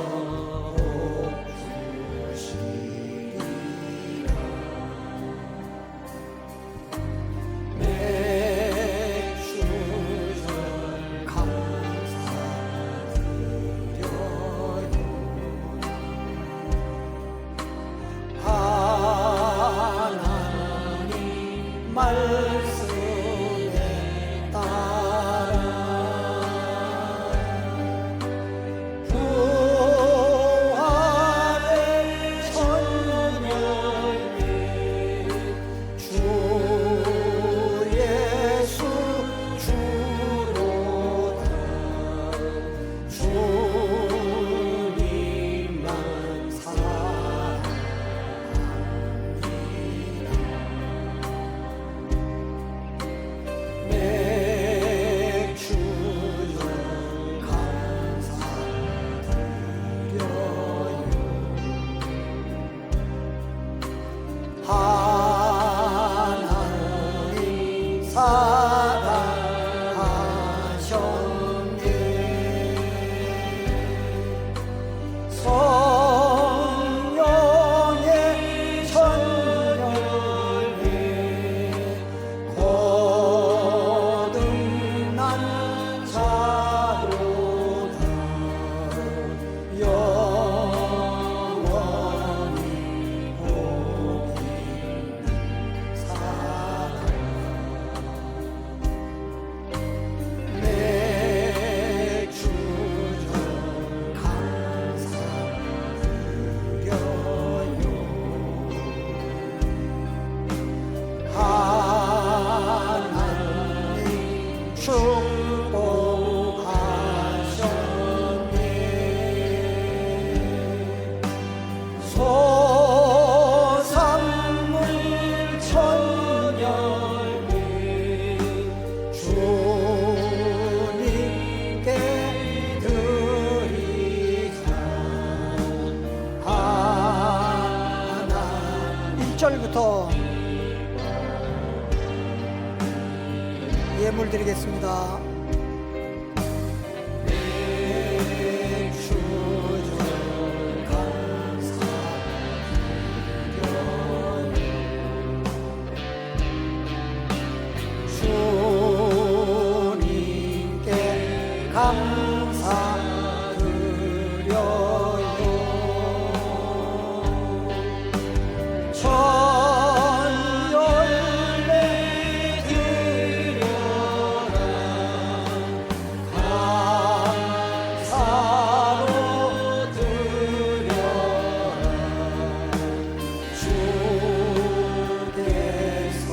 1절부터 예물 드리겠습니다. 주님께 감사드려요. 천열매 드려라. 감사로 드려라. 주께서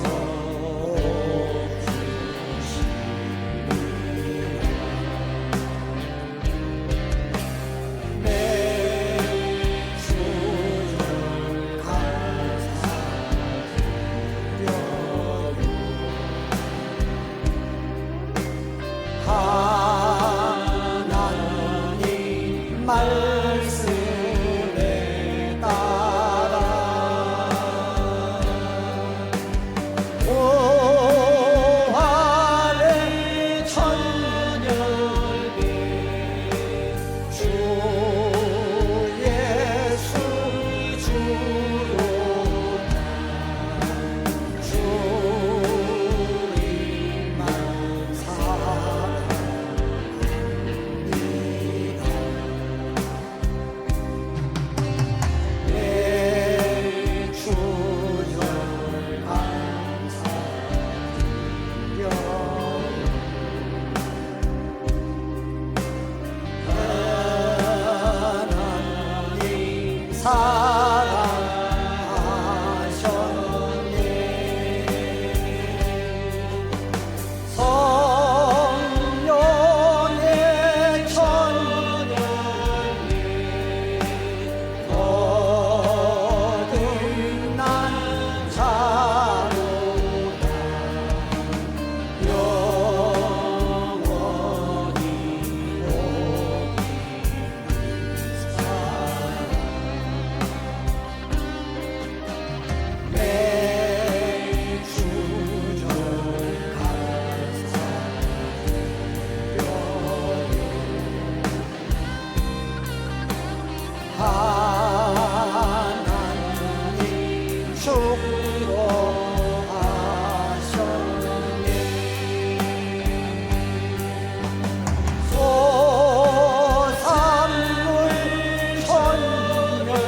하나님 말씀에 따라 부활의 천열매 주 예수 주로다. 주님만 내 주여 감사드려. 하나님 사랑하셨네. 성령의 천열매 거듭난 자로다. 영원히 내 주여 감사드려요. 하나님 축복하셨네. 소산물 천열매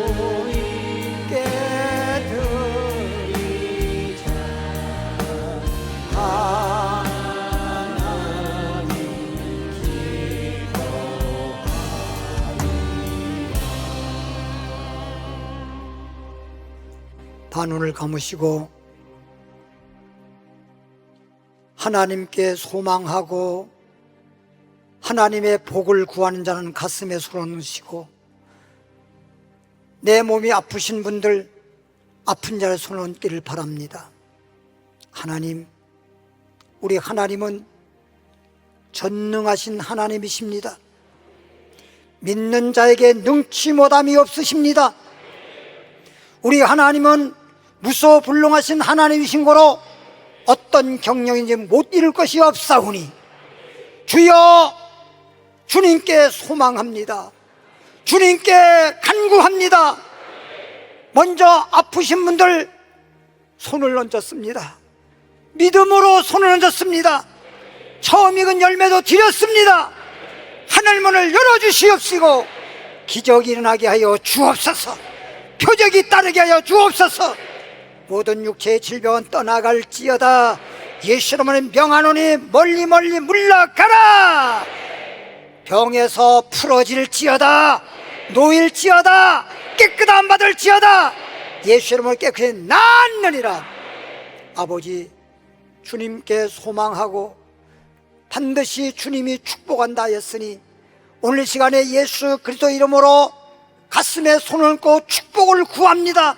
주님께 드리자. 하나님 반운을 감으시고 하나님께 소망하고 하나님의 복을 구하는 자는 가슴에 손을 넣으시고, 내 몸이 아프신 분들 아픈 자의 손을 얹기를 바랍니다. 하나님, 우리 하나님은 전능하신 하나님이십니다. 믿는 자에게 능치 못함이 없으십니다. 우리 하나님은 무소불능하신 하나님이신 거로 어떤 경영인지 못 이룰 것이 없사오니 주여, 주님께 소망합니다. 주님께 간구합니다. 먼저 아프신 분들 손을 얹었습니다. 믿음으로 손을 얹었습니다. 처음 익은 열매도 드렸습니다. 하늘문을 열어주시옵시고 기적이 일어나게 하여 주옵소서. 표적이 따르게 하여 주옵소서. 모든 육체의 질병은 떠나갈지어다. 예수 이름으로 명하노니 멀리 멀리 물러가라. 병에서 풀어질지어다. 놓일지어다. 깨끗함 받을지어다. 예수 이름으로 깨끗이 낫느니라. 아버지, 주님께 소망하고 반드시 주님이 축복한다 하였으니 오늘 시간에 예수 그리스도 이름으로 가슴에 손을 얹고 축복을 구합니다.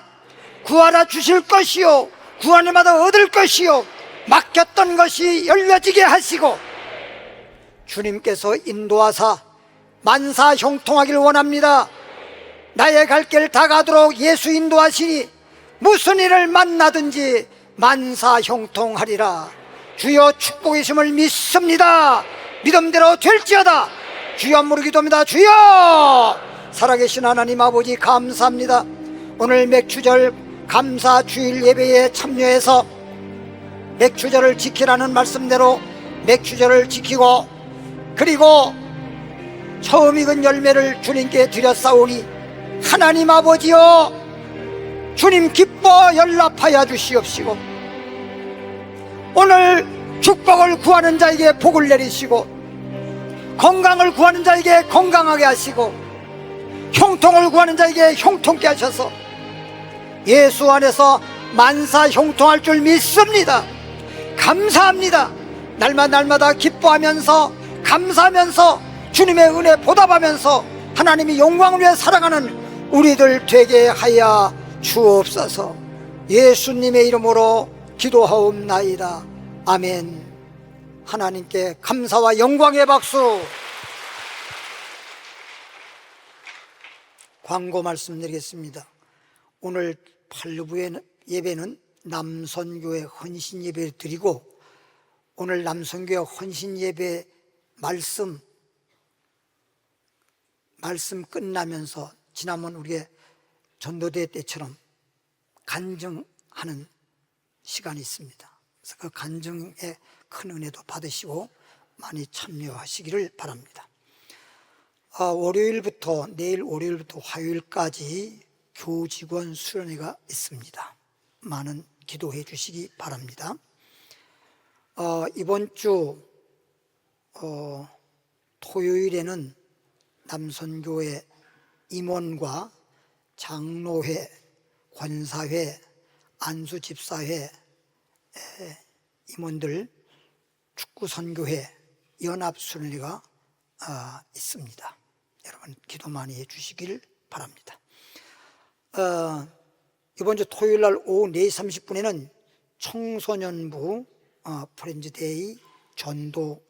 구하라 주실 것이요, 구하는 마다 얻을 것이요, 막혔던 것이 열려지게 하시고 주님께서 인도하사 만사 형통하기를 원합니다. 나의 갈 길 다 가도록 예수 인도하시니 무슨 일을 만나든지 만사 형통하리라. 주여 축복이심을 믿습니다. 믿음대로 될지어다. 주여 물기도입니다. 주여. 살아계신 하나님 아버지 감사합니다. 오늘 맥추절 감사 주일 예배에 참여해서 맥추절을 지키라는 말씀대로 맥추절을 지키고, 그리고 처음 익은 열매를 주님께 드렸사오니 하나님 아버지여 주님 기뻐 연락하여 주시옵시고, 오늘 축복을 구하는 자에게 복을 내리시고, 건강을 구하는 자에게 건강하게 하시고, 형통을 구하는 자에게 형통케 하셔서 예수 안에서 만사 형통할 줄 믿습니다. 감사합니다. 날마다 기뻐하면서 감사하면서 주님의 은혜 보답하면서 하나님이 영광을 위해 살아가는 우리들 되게 하여 주옵소서. 예수님의 이름으로 기도하옵나이다. 아멘. 하나님께 감사와 영광의 박수. 광고 말씀드리겠습니다. 오늘 8부 예배는 남선교회 헌신 예배를 드리고, 오늘 남선교회 헌신 예배 말씀 끝나면서 지난번 우리의 전도대 때처럼 간증하는 시간이 있습니다. 그래서 그 간증에 큰 은혜도 받으시고 많이 참여하시기를 바랍니다. 월요일부터, 내일 월요일부터 화요일까지 교직원 수련회가 있습니다. 많은 기도해 주시기 바랍니다. 이번 주 토요일에는 남선교회 임원과 장로회, 권사회, 안수집사회 임원들 축구선교회 연합수련회가 있습니다. 여러분 기도 많이 해주시길 바랍니다. 이번 주 토요일 날 오후 4시 30분에는 청소년부 프렌즈데이 전도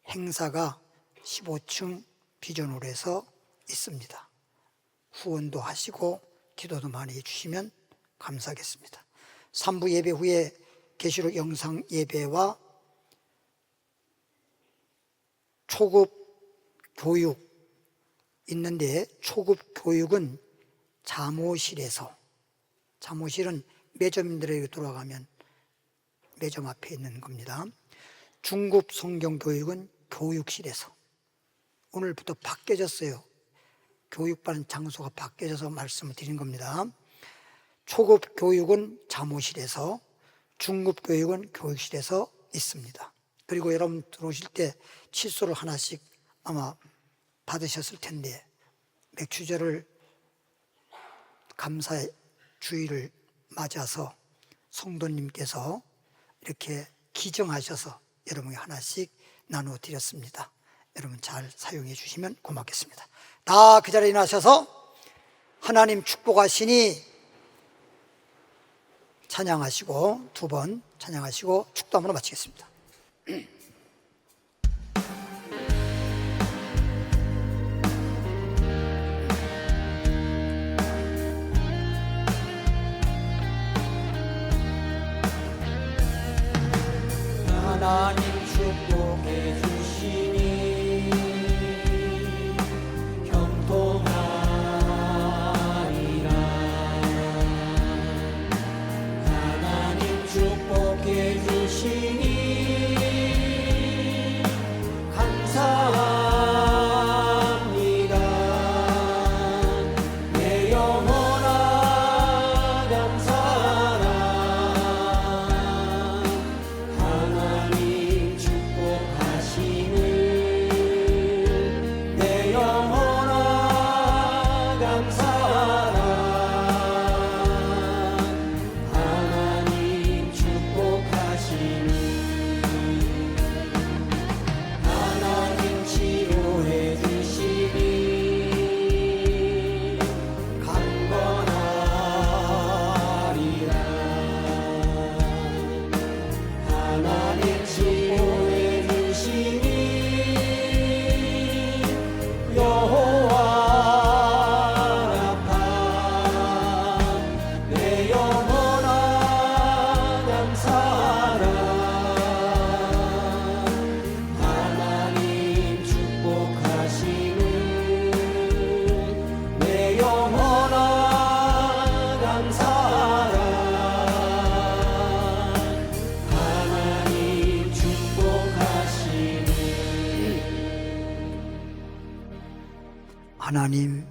행사가 15층 비전홀에서 있습니다. 후원도 하시고 기도도 많이 해주시면 감사하겠습니다. 3부 예배 후에 계시록 영상 예배와 초급 교육 있는데, 초급 교육은 자모실은 매점들에게 돌아가면 매점 앞에 있는 겁니다. 중급 성경 교육은 교육실에서, 오늘부터 바뀌어졌어요. 교육받는 장소가 바뀌어져서 말씀을 드린 겁니다. 초급 교육은 자모실에서, 중급 교육은 교육실에서 있습니다. 그리고 여러분 들어오실 때 칫솔을 하나씩 아마 받으셨을 텐데, 맥주절을 감사의 주일을 맞아서 성도님께서 이렇게 기증하셔서 여러분이 하나씩 나누어 드렸습니다. 여러분 잘 사용해 주시면 고맙겠습니다. 다 그 자리에 나셔서 하나님 축복하시니 찬양하시고, 2번 찬양하시고 축도함으로 마치겠습니다. 하나님 축복해 주시니 형통하리라. 하나님 축복해 주시니 감사합니다. 내 영혼아 감사하라. 하나님 하나님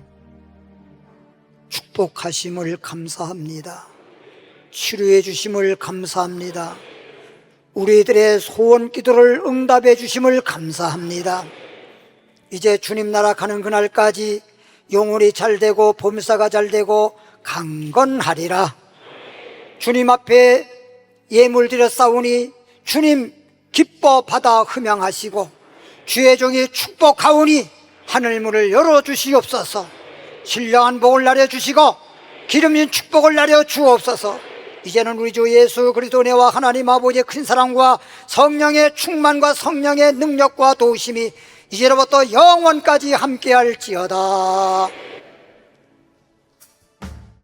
축복하심을 감사합니다. 치료해 주심을 감사합니다. 우리들의 소원 기도를 응답해 주심을 감사합니다. 이제 주님 나라 가는 그날까지 영혼이 잘되고 범사가 잘되고 강건하리라. 주님 앞에 예물 드려 싸우니 주님 기뻐 받아 흠양하시고 주의 종이 축복하오니 하늘문을 열어주시옵소서. 신령한 복을 내려주시고 기름진 축복을 내려 주옵소서. 이제는 우리 주 예수 그리스도 은혜와 하나님 아버지의 큰 사랑과 성령의 충만과 성령의 능력과 도우심이 이제로부터 영원까지 함께할지어다.